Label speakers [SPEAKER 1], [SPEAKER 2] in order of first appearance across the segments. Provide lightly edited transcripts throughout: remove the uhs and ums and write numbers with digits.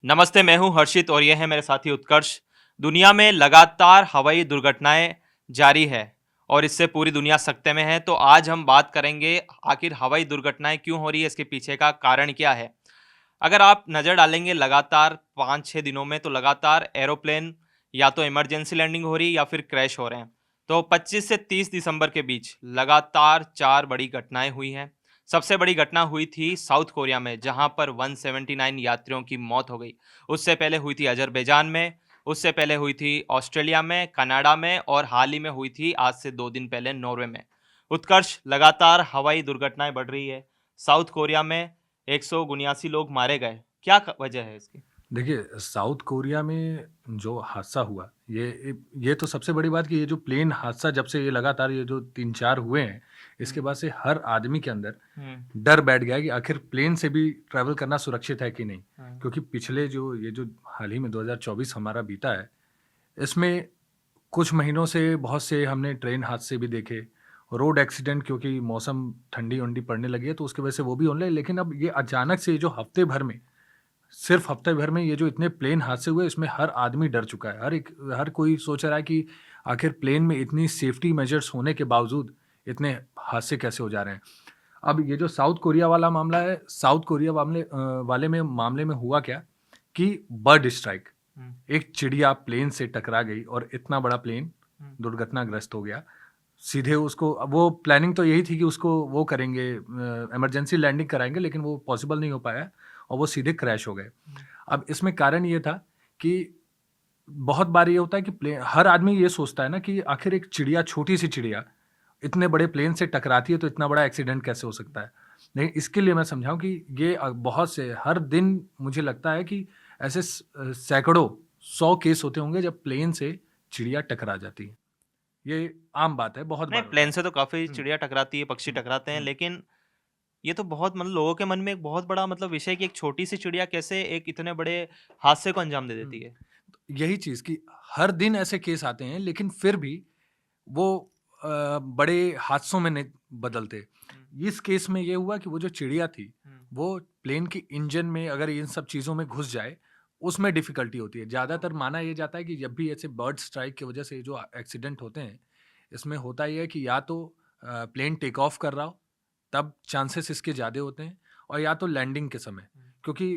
[SPEAKER 1] नमस्ते, मैं हूं हर्षित और यह है मेरे साथी उत्कर्ष। दुनिया में लगातार हवाई दुर्घटनाएं जारी है और इससे पूरी दुनिया सकते में है। तो आज हम बात करेंगे आखिर हवाई दुर्घटनाएं क्यों हो रही है, इसके पीछे का कारण क्या है। अगर आप नज़र डालेंगे लगातार 5-6 दिनों में, तो लगातार एरोप्लेन या तो इमरजेंसी लैंडिंग हो रही है या फिर क्रैश हो रहे हैं। तो 25 से 30 दिसंबर के बीच लगातार 4 बड़ी घटनाएं हुई हैं। सबसे बड़ी घटना हुई थी साउथ कोरिया में, जहां पर 179 यात्रियों की मौत हो गई। उससे पहले हुई थी अजरबैजान में, उससे पहले हुई थी ऑस्ट्रेलिया में, कनाडा में और हाल ही में हुई थी आज से 2 दिन पहले नॉर्वे में। उत्कर्ष, लगातार हवाई दुर्घटनाएं बढ़ रही है। साउथ कोरिया में 179 लोग मारे गए। क्या वजह है इसकी?
[SPEAKER 2] देखिए, साउथ कोरिया में जो हादसा हुआ, ये तो सबसे बड़ी बात कि ये जो प्लेन हादसा जब से ये लगातार ये जो 3-4 हुए हैं, इसके
[SPEAKER 1] हम्म,
[SPEAKER 2] बाद से हर आदमी के अंदर
[SPEAKER 1] हम्म,
[SPEAKER 2] डर बैठ गया है कि आखिर प्लेन से भी ट्रैवल करना सुरक्षित है कि नहीं।
[SPEAKER 1] हम्म,
[SPEAKER 2] क्योंकि पिछले जो हाल ही में 2024 हमारा बीता है, इसमें कुछ महीनों से बहुत से हमने ट्रेन हादसे भी देखे, रोड एक्सीडेंट क्योंकि मौसम ठंडी-वंडी पड़ने लगी है, तो उसकी वजह से वो भी होने लगे। लेकिन अब ये अचानक से ये जो हफ्ते भर में सिर्फ हफ्ते भर में ये जो इतने प्लेन हादसे हुए, इसमें हर आदमी डर चुका है। हर कोई सोच रहा है कि आखिर प्लेन में इतनी सेफ्टी मेजर्स होने के बावजूद इतने हादसे कैसे हो जा रहे हैं। अब ये जो साउथ कोरिया वाला मामला है, साउथ कोरिया मामले में हुआ क्या कि बर्ड स्ट्राइक,
[SPEAKER 1] हम्म,
[SPEAKER 2] एक चिड़िया प्लेन से टकरा गई और इतना बड़ा प्लेन
[SPEAKER 1] हम्म,
[SPEAKER 2] दुर्घटनाग्रस्त हो गया। सीधे उसको, अब वो प्लानिंग तो यही थी कि उसको वो करेंगे, इमरजेंसी लैंडिंग कराएँगे, लेकिन वो पॉसिबल नहीं हो पाया और वो सीधे क्रैश हो गए।
[SPEAKER 1] हम्म,
[SPEAKER 2] अब इसमें कारण ये था कि बहुत बार ये होता है कि हर आदमी ये सोचता है ना कि आखिर एक चिड़िया, छोटी-सी चिड़िया, इतने बड़े प्लेन से टकराती है तो इतना बड़ा एक्सीडेंट कैसे हो सकता है? नहीं, इसके लिए मैं समझाऊँ कि ये बहुत से हर दिन मुझे लगता है कि ऐसे सैकड़ों, 100 केस होते होंगे जब प्लेन से चिड़िया टकरा जाती है। ये आम बात है, बहुत
[SPEAKER 1] नहीं,
[SPEAKER 2] बार होता
[SPEAKER 1] प्लेन
[SPEAKER 2] है।
[SPEAKER 1] से तो काफी
[SPEAKER 2] हुँ,
[SPEAKER 1] चिड़िया टकराती है, पक्षी
[SPEAKER 2] हुँ,
[SPEAKER 1] टकराते हैं,
[SPEAKER 2] हुँ,
[SPEAKER 1] लेकिन ये तो बहुत लोगों के मन में एक बहुत बड़ा विषय है कि एक छोटी सी चिड़िया कैसे एक इतने बड़े हादसे को अंजाम दे देती
[SPEAKER 2] हुँ।
[SPEAKER 1] है।
[SPEAKER 2] यही चीज़ कि हर दिन ऐसे केस आते हैं, लेकिन फिर भी वो बड़े हादसों में नहीं बदलते।
[SPEAKER 1] हम्म,
[SPEAKER 2] इस केस में ये हुआ कि वो जो चिड़िया थी,
[SPEAKER 1] हम्म,
[SPEAKER 2] वो प्लेन के इंजन में अगर इन सब चीज़ों में घुस जाए, उसमें डिफ़िकल्टी होती है। ज़्यादातर माना ये जाता है कि जब भी ऐसे बर्ड स्ट्राइक की वजह से ये जो एक्सीडेंट होते हैं, इसमें होता ये है कि या तो प्लेन टेक ऑफ कर रहा हो, तब चांसेस इसके ज़्यादा होते हैं, और या तो लैंडिंग के समय।
[SPEAKER 1] हम्म,
[SPEAKER 2] क्योंकि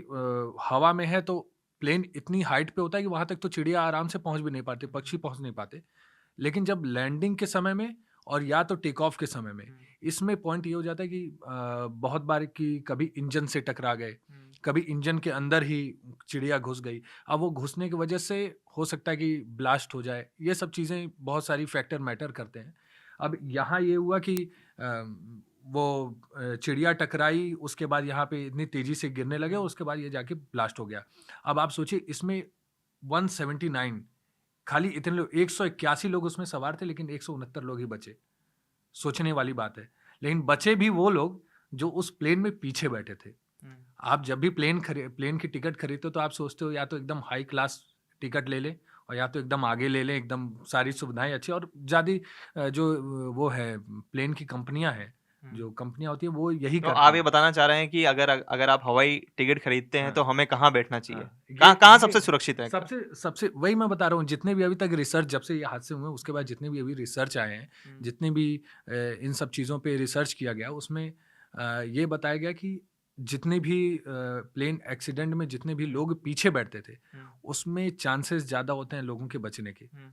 [SPEAKER 2] हवा में है तो प्लेन इतनी हाइट पे होता है कि वहाँ तक तो चिड़िया आराम से पहुँच भी नहीं पाते,
[SPEAKER 1] हम्म,
[SPEAKER 2] पक्षी पहुँच नहीं पाते। लेकिन जब लैंडिंग के समय में और या तो टेक ऑफ के समय में,
[SPEAKER 1] हम्म,
[SPEAKER 2] इसमें पॉइंट ये हो जाता है कि बहुत बार कि कभी इंजन से टकरा गए,
[SPEAKER 1] हम्म,
[SPEAKER 2] कभी इंजन के अंदर ही चिड़िया घुस गई। अब वो घुसने की वजह से हो सकता है कि ब्लास्ट हो जाए। ये सब चीज़ें बहुत सारी फैक्टर मैटर करते हैं। अब यहाँ ये हुआ कि वो चिड़िया टकराई, उसके बाद यहाँ पे इतनी तेज़ी से गिरने लगे और
[SPEAKER 1] हम्म,
[SPEAKER 2] उसके बाद ये जाके ब्लास्ट हो गया। अब आप सोचिए, इसमें 179, खाली इतने लोग, 181 लोग उसमें सवार थे, लेकिन 169 लोग ही बचे। सोचने वाली बात है। लेकिन बचे भी वो लोग जो उस प्लेन में पीछे बैठे थे।
[SPEAKER 1] हम्म,
[SPEAKER 2] आप जब भी प्लेन की टिकट खरीदते हो तो आप सोचते हो या तो एकदम हाई क्लास टिकट ले लें, और या तो एकदम आगे ले लें, एकदम सारी सुविधाएँ अच्छी, और ज़्यादा जो वो है प्लेन की कंपनियाँ हैं,
[SPEAKER 1] हम्म।
[SPEAKER 2] जो कंपनियाँ होती हैं वो यही
[SPEAKER 1] तो
[SPEAKER 2] करती
[SPEAKER 1] आप ये
[SPEAKER 2] हैं।
[SPEAKER 1] बताना चाह रहे हैं कि अगर अगर आप हवाई टिकट खरीदते हैं
[SPEAKER 2] हाँ।
[SPEAKER 1] तो हमें कहाँ बैठना चाहिए?
[SPEAKER 2] हाँ,
[SPEAKER 1] कहाँ कहाँ
[SPEAKER 2] ये
[SPEAKER 1] सबसे सुरक्षित है?
[SPEAKER 2] सबसे सबसे वही मैं बता रहा हूँ, जितने भी अभी तक रिसर्च, जब से ये हादसे हुए उसके बाद जितने भी अभी रिसर्च आए हैं,
[SPEAKER 1] हम्म,
[SPEAKER 2] जितने भी इन सब चीज़ों पे रिसर्च किया गया, उसमें ये बताया गया कि जितने भी प्लेन एक्सीडेंट में जितने भी
[SPEAKER 1] हम्म,
[SPEAKER 2] लोग पीछे बैठते थे,
[SPEAKER 1] हम्म,
[SPEAKER 2] उसमें चांसेस ज़्यादा होते हैं लोगों के बचने के।
[SPEAKER 1] हम्म,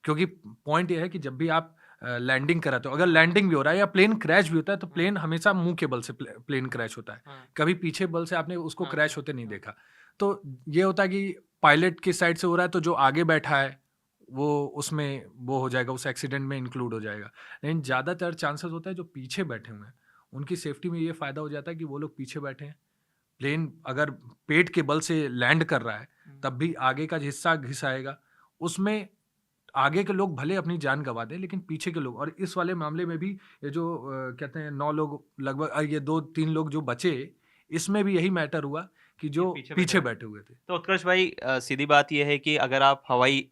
[SPEAKER 2] क्योंकि पॉइंट ये है कि जब भी आप लैंडिंग कराते हो, अगर
[SPEAKER 1] हाँ,
[SPEAKER 2] लैंडिंग भी हो रहा है या प्लेन क्रैश भी होता है, तो
[SPEAKER 1] हाँ,
[SPEAKER 2] प्लेन हमेशा मुँह के बल से प्लेन क्रैश होता है।
[SPEAKER 1] हाँ,
[SPEAKER 2] कभी पीछे बल से आपने उसको
[SPEAKER 1] हाँ,
[SPEAKER 2] क्रैश होते नहीं
[SPEAKER 1] हाँ,
[SPEAKER 2] देखा। तो ये होता है कि पायलट की साइड से हो रहा है तो जो आगे बैठा है, वो उसमें वो हो जाएगा, उस एक्सीडेंट में इंक्लूड हो जाएगा। लेकिन ज़्यादातर चांसेस होता है जो पीछे बैठे हुए हैं, उनकी सेफ्टी में ये फ़ायदा हो जाता है कि वो लोग पीछे बैठे हैं। प्लेन अगर पेट के बल से लैंड कर रहा है,
[SPEAKER 1] हम्म,
[SPEAKER 2] तब भी आगे का हिस्सा घिस आएगा। उसमें आगे के लोग भले अपनी जान गँवा दें, लेकिन पीछे के लोग, और इस वाले मामले में भी ये जो कहते हैं 9 लोग लगभग, ये 2-3 लोग जो बचे, इसमें भी यही मैटर हुआ कि
[SPEAKER 1] ये
[SPEAKER 2] जो
[SPEAKER 1] पीछे बैठे
[SPEAKER 2] पीछे
[SPEAKER 1] हुए थे।
[SPEAKER 2] बैठे हुए थे।
[SPEAKER 1] तो उत्कर्ष भाई, सीधी बात ये है कि अगर आप हवाई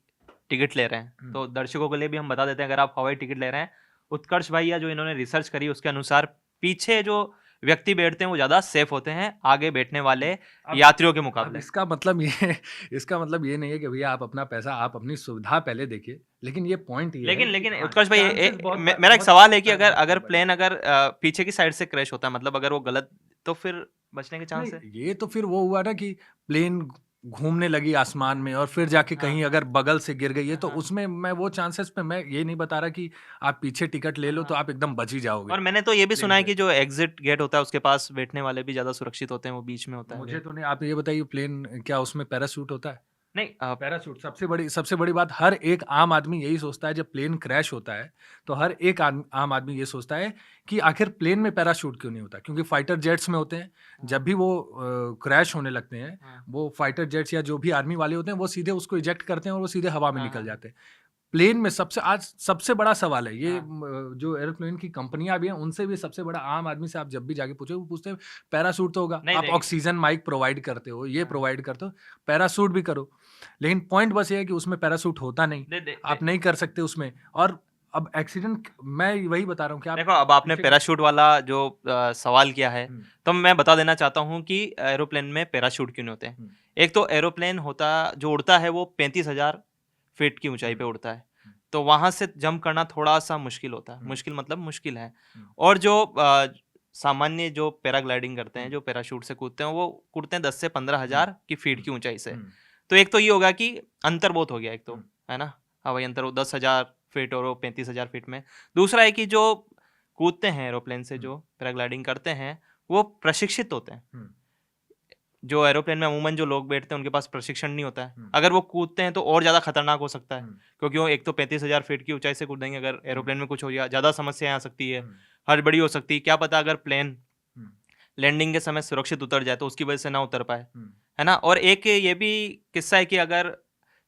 [SPEAKER 1] टिकट ले रहे हैं,
[SPEAKER 2] हुँ,
[SPEAKER 1] तो दर्शकों के लिए भी हम बता देते हैं, अगर आप हवाई टिकट ले रहे हैं, उत्कर्ष भाई या जो इन्होंने रिसर्च करी उसके अनुसार पीछे जो व्यक्ति बैठते हैं वो ज़्यादा सेफ होते हैं आगे बैठने वाले
[SPEAKER 2] अब
[SPEAKER 1] यात्रियों के
[SPEAKER 2] अब
[SPEAKER 1] मुकाबले।
[SPEAKER 2] इसका मतलब ये नहीं है कि भैया आप अपना पैसा आप अपनी सुविधा पहले देखिए, लेकिन ये पॉइंट ये है
[SPEAKER 1] लेकिन
[SPEAKER 2] कि
[SPEAKER 1] लेकिन
[SPEAKER 2] हाँ,
[SPEAKER 1] उत्कर्ष भाई
[SPEAKER 2] चांसेस
[SPEAKER 1] मेरा एक सवाल है कि अगर
[SPEAKER 2] बहुत
[SPEAKER 1] अगर
[SPEAKER 2] बड़े हैं।
[SPEAKER 1] प्लेन अगर पीछे की साइड से क्रैश होता है, मतलब अगर वो गलत, तो फिर बचने के
[SPEAKER 2] नहीं,
[SPEAKER 1] चांस है?
[SPEAKER 2] ये तो फिर वो हुआ ना कि प्लेन घूमने लगी आसमान में और फिर जाके
[SPEAKER 1] हाँ,
[SPEAKER 2] कहीं अगर बगल से गिर गई है, तो
[SPEAKER 1] हाँ,
[SPEAKER 2] उसमें मैं वो चांसेस पे मैं ये नहीं बता रहा कि आप पीछे टिकट ले लो तो
[SPEAKER 1] हाँ।
[SPEAKER 2] आप एकदम बच ही जाओगे
[SPEAKER 1] और मैंने तो ये भी
[SPEAKER 2] प्लेन
[SPEAKER 1] सुना है कि
[SPEAKER 2] क्रैश
[SPEAKER 1] जो
[SPEAKER 2] से।
[SPEAKER 1] एग्जिट गेट होता है उसके पास बैठने वाले भी ज़्यादा सुरक्षित होते हैं, वो बीच में होता है
[SPEAKER 2] मुझे
[SPEAKER 1] गेट।
[SPEAKER 2] तो नहीं, आप ये बताइए प्लेन क्या उसमें पैराशूट होता है?
[SPEAKER 1] नहीं
[SPEAKER 2] पैराशूट सबसे बड़ी बात, हर एक आम आदमी यही सोचता है जब प्लेन क्रैश होता है, तो हर एक आम आदमी ये सोचता है कि आखिर प्लेन में पैराशूट क्यों नहीं होता? क्योंकि फाइटर जेट्स में होते हैं,
[SPEAKER 1] हाँ,
[SPEAKER 2] जब भी वो क्रैश होने लगते हैं,
[SPEAKER 1] हाँ,
[SPEAKER 2] वो फाइटर जेट्स या जो भी आर्मी वाले होते हैं, वो सीधे उसको इजेक्ट करते हैं और वो सीधे हवा में
[SPEAKER 1] हाँ,
[SPEAKER 2] निकल
[SPEAKER 1] हाँ।
[SPEAKER 2] जाते हैं। प्लेन में सबसे बड़ा सवाल है ये,
[SPEAKER 1] हाँ,
[SPEAKER 2] जो एरोप्लेन की कंपनियाँ भी हैं, उनसे भी सबसे बड़ा, आम आदमी से आप जब भी जाके पूछो, वो पूछते हैं पैराशूट तो होगा,
[SPEAKER 1] नहीं
[SPEAKER 2] आप
[SPEAKER 1] देखिए।
[SPEAKER 2] ऑक्सीजन माइक प्रोवाइड करते हो, ये
[SPEAKER 1] हाँ,
[SPEAKER 2] प्रोवाइड करते हो, पैराशूट भी करो। लेकिन पॉइंट बस ये है कि उसमें पैराशूट होता नहीं,
[SPEAKER 1] दे दे दे
[SPEAKER 2] आप नहीं कर सकते उसमें। और अब एक्सीडेंट, मैं वही बता रहा हूँ कि आप
[SPEAKER 1] देखो, अब आपने
[SPEAKER 2] पीछे की
[SPEAKER 1] पैराशूट वाला जो सवाल किया है,
[SPEAKER 2] हुँ,
[SPEAKER 1] तो मैं बता देना चाहता हूँ कि एरोप्लेन में पैराशूट क्यों नहीं होते हैं।
[SPEAKER 2] हुँ,
[SPEAKER 1] एक तो एरोप्लेन होता जो उड़ता है वो 35,000 फीट की ऊंचाई
[SPEAKER 2] हुँ,
[SPEAKER 1] पे उड़ता है,
[SPEAKER 2] हुँ,
[SPEAKER 1] तो वहां से जंप करना थोड़ा सा मुश्किल होता है।
[SPEAKER 2] हुँ,
[SPEAKER 1] मुश्किल मतलब मुश्किल है।
[SPEAKER 2] हुँ,
[SPEAKER 1] और जो सामान्य जो पैराग्लाइडिंग करते हैं,
[SPEAKER 2] हुँ,
[SPEAKER 1] जो पैराशूट से कूदते हैं, वो कूदते हैं 10 से 15,000 की फीट
[SPEAKER 2] हुँ,
[SPEAKER 1] की ऊंचाई से।
[SPEAKER 2] हुँ,
[SPEAKER 1] तो एक तो ये होगा कि अंतर बहुत हो गया एक तो,
[SPEAKER 2] हुँ,
[SPEAKER 1] है ना? हवाई अंतर, वो 10,000 फीट और वो 35,000 फीट में। दूसरा है कि जो कूदते हैं एरोप्लेन से,
[SPEAKER 2] हुँ,
[SPEAKER 1] जो पैराग्लाइडिंग करते हैं, वो प्रशिक्षित होते हैं।
[SPEAKER 2] हुँ,
[SPEAKER 1] जो एरोप्लेन में अमूमन जो लोग बैठते हैं उनके पास प्रशिक्षण नहीं होता है।
[SPEAKER 2] हुँ,
[SPEAKER 1] अगर वो कूदते हैं तो और ज़्यादा खतरनाक हो सकता है,
[SPEAKER 2] हुँ,
[SPEAKER 1] क्योंकि वो एक तो 35,000 फीट की ऊंचाई से कूदेंगे, अगर
[SPEAKER 2] हुँ,
[SPEAKER 1] एरोप्लेन में कुछ हो गया ज़्यादा समस्याएं आ सकती है,
[SPEAKER 2] हुँ,
[SPEAKER 1] हड़बड़ी हो सकती है। क्या पता अगर प्लेन
[SPEAKER 2] हुँ,
[SPEAKER 1] लैंडिंग के समय सुरक्षित उतर जाए तो उसकी वजह से ना उतर पाए,
[SPEAKER 2] हुँ,
[SPEAKER 1] है ना? और एक ये भी किस्सा है कि अगर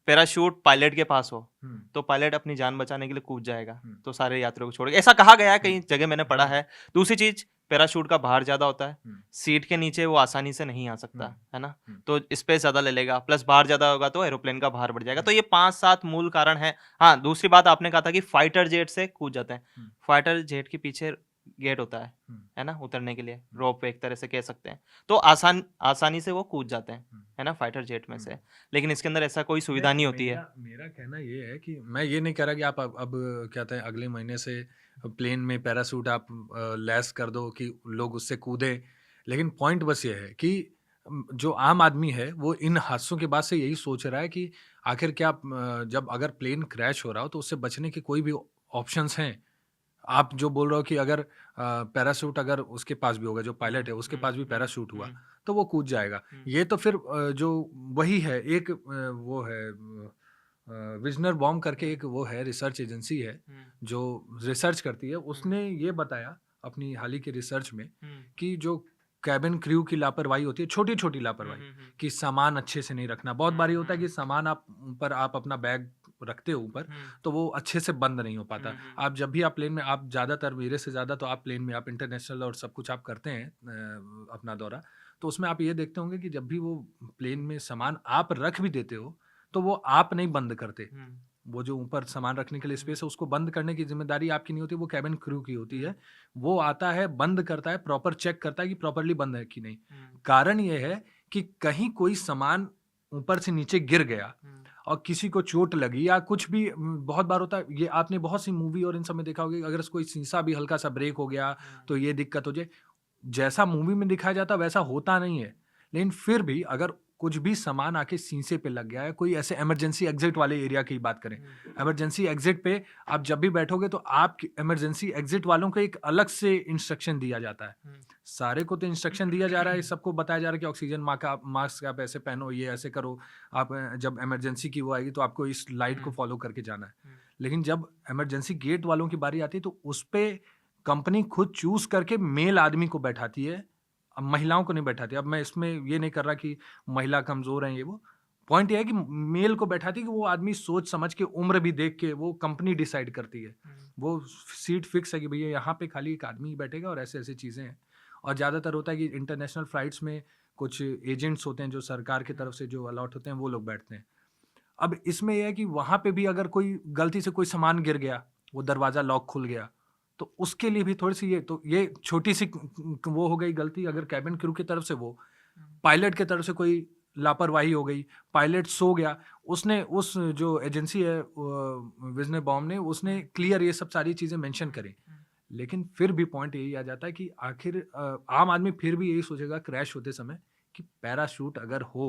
[SPEAKER 1] पैराशूट पायलट के पास हो,
[SPEAKER 2] हुँ,
[SPEAKER 1] तो पायलट अपनी जान बचाने के लिए कूद जाएगा,
[SPEAKER 2] हुँ,
[SPEAKER 1] तो सारे यात्रियों को छोड़ के, ऐसा कहा गया है,
[SPEAKER 2] हुँ,
[SPEAKER 1] कई जगह मैंने पढ़ा
[SPEAKER 2] हाँ,
[SPEAKER 1] है। दूसरी चीज़, पैराशूट का भार ज़्यादा होता है,
[SPEAKER 2] हुँ,
[SPEAKER 1] सीट के नीचे वो आसानी से नहीं आ
[SPEAKER 2] हुँ,
[SPEAKER 1] सकता, है ना?
[SPEAKER 2] हुँ,
[SPEAKER 1] तो स्पेस ज़्यादा ले लेगा, प्लस भार ज़्यादा होगा तो एरोप्लेन का भार बढ़ जाएगा।
[SPEAKER 2] हुँ,
[SPEAKER 1] तो ये 5-7 मूल कारण हैं। हाँ, दूसरी बात आपने कहा था कि फाइटर जेट से कूद जाते हैं।
[SPEAKER 2] हुँ,
[SPEAKER 1] फाइटर जेट के पीछे गेट होता
[SPEAKER 2] हुँ,
[SPEAKER 1] है ना? उतरने के लिए,
[SPEAKER 2] हुँ,
[SPEAKER 1] रोप वे एक तरह से कह सकते हैं। तो आसानी से वो कूद जाते हैं,
[SPEAKER 2] हुँ,
[SPEAKER 1] है ना? फाइटर जेट में
[SPEAKER 2] हुँ।
[SPEAKER 1] से। लेकिन इसके अंदर ऐसा कोई सुविधा
[SPEAKER 2] नहीं,
[SPEAKER 1] नहीं होती है।
[SPEAKER 2] मेरा मेरा कहना ये है कि मैं ये नहीं कह रहा कि आप अब क्या कहते हैं अगले महीने से प्लेन में पैराशूट आप लैस कर दो कि लोग उससे कूदें। लेकिन पॉइंट बस ये है कि जो आम आदमी है वो इन हादसों के बाद से यही सोच रहा है कि आखिर क्या जब अगर प्लेन क्रैश हो रहा हो तो उससे बचने के कोई भी ऑप्शंस हैं। आप जो बोल रहे हो कि अगर पैराशूट अगर उसके पास भी होगा, जो पायलट
[SPEAKER 1] हुँ,
[SPEAKER 2] है उसके
[SPEAKER 1] हुँ,
[SPEAKER 2] पास भी
[SPEAKER 1] हुँ,
[SPEAKER 2] पैराशूट हुआ,
[SPEAKER 1] हुँ,
[SPEAKER 2] तो वो कूद जाएगा।
[SPEAKER 1] हुँ,
[SPEAKER 2] ये तो फिर जो वही है एक वो है विज़नर बॉम करके
[SPEAKER 1] हुँ,
[SPEAKER 2] एक वो है रिसर्च एजेंसी है,
[SPEAKER 1] हुँ,
[SPEAKER 2] जो रिसर्च करती है।
[SPEAKER 1] हुँ,
[SPEAKER 2] उसने ये बताया अपनी हाल ही की रिसर्च में
[SPEAKER 1] हुँ,
[SPEAKER 2] कि जो केबिन क्रू की लापरवाही होती है, छोटी-छोटी
[SPEAKER 1] हुँ,
[SPEAKER 2] लापरवाही,
[SPEAKER 1] हुँ, हुँ,
[SPEAKER 2] कि सामान अच्छे से नहीं रखना। बहुत
[SPEAKER 1] हुँ,
[SPEAKER 2] बारी होता है कि
[SPEAKER 1] हुँ,
[SPEAKER 2] सामान आप ऊपर आप अपना बैग रखते हो ऊपर,
[SPEAKER 1] हुँ,
[SPEAKER 2] तो वो अच्छे से बंद नहीं हो
[SPEAKER 1] हुँ,
[SPEAKER 2] पाता।
[SPEAKER 1] हुँ,
[SPEAKER 2] आप जब भी आप प्लेन में, आप ज़्यादातर मेरे से ज़्यादा तो आप प्लेन में आप इंटरनेशनल और सब कुछ आप करते हैं अपना दौरा, तो उसमें आप ये देखते होंगे कि जब भी वो प्लेन में सामान आप रख भी देते हो, तो वो आप नहीं बंद करते।
[SPEAKER 1] हुँ,
[SPEAKER 2] वो जो ऊपर सामान रखने के लिए
[SPEAKER 1] हुँ,
[SPEAKER 2] स्पेस है, उसको बंद करने की ज़िम्मेदारी आपकी नहीं होती, वो केबिन क्रू की होती
[SPEAKER 1] हुँ,
[SPEAKER 2] है। वो आता है, बंद करता है, प्रॉपर चेक करता है कि प्रॉपर्ली बंद है कि नहीं।
[SPEAKER 1] हुँ,
[SPEAKER 2] कारण ये है कि कहीं कोई सामान ऊपर से नीचे गिर गया
[SPEAKER 1] हुँ,
[SPEAKER 2] और किसी को चोट लगी या कुछ भी, बहुत बार होता है, ये आपने बहुत सी मूवी और इन सब में देखा होगा कि अगर कोई शीशा भी हल्का-सा ब्रेक हो गया,
[SPEAKER 1] हुँ,
[SPEAKER 2] तो ये दिक्कत हो जाए। जैसा मूवी में दिखाया जाता है वैसा होता नहीं है। लेकिन फिर भी अगर कुछ भी सामान आके शीशे पे लग गया है, कोई ऐसे इमरजेंसी एग्ज़िट वाले एरिया की बात करें।
[SPEAKER 1] हुँ,
[SPEAKER 2] इमरजेंसी एग्ज़िट पे आप जब भी बैठोगे तो आप इमरजेंसी एग्ज़िट वालों को एक अलग से इंस्ट्रक्शन दिया जाता है।
[SPEAKER 1] हुँ,
[SPEAKER 2] सारे को तो इंस्ट्रक्शन दिया जा रहा है, सबको बताया जा रहा है कि ऑक्सीजन मास्क आप ऐसे पहनो, ये ऐसे करो। आप जब इमरजेंसी की वो आएगी तो आपको इस लाइट को
[SPEAKER 1] हुँ,
[SPEAKER 2] फ़ॉलो करके जाना है।
[SPEAKER 1] हुँ,
[SPEAKER 2] लेकिन जब इमरजेंसी गेट वालों की बारी आती है तो उसपे कंपनी खुद चूज़ करके मेल आदमी को बैठाती है। अब महिलाओं को नहीं बैठाती। अब मैं इसमें ये नहीं कर रहा कि महिला कमज़ोर हैं ये वो। पॉइंट ये है कि मेल को बैठाती है कि वो आदमी सोच समझ के, उम्र भी देख के, वो कंपनी डिसाइड करती है।
[SPEAKER 1] हुँ,
[SPEAKER 2] वो सीट फिक्स है कि भैया यहाँ पे खाली एक आदमी ही बैठेगा और ऐसे-ऐसे चीज़ें हैं। और ज़्यादातर होता है कि इंटरनेशनल फ्लाइट्स में कुछ एजेंट्स होते हैं जो सरकार की तरफ से जो अलॉट होते हैं, वो लोग बैठते हैं। अब इसमें ये है कि वहाँ पे भी अगर कोई गलती से कोई सामान गिर गया, वो दरवाज़ा लॉक खुल गया, तो उसके लिए भी थोड़ी सी ये छोटी सी वो हो गई गलती, अगर कैबिन क्रू की तरफ से वो, पायलट की तरफ से कोई लापरवाही हो गई, पायलट सो गया, उसने उस जो एजेंसी है विजने बॉम ने उसने क्लियर ये सब सारी चीज़ें मेंशन करी। लेकिन फिर भी पॉइंट यही आ जाता है कि आखिर आम आदमी फिर भी यही सोचेगा क्रैश होते समय कि पैराशूट अगर हो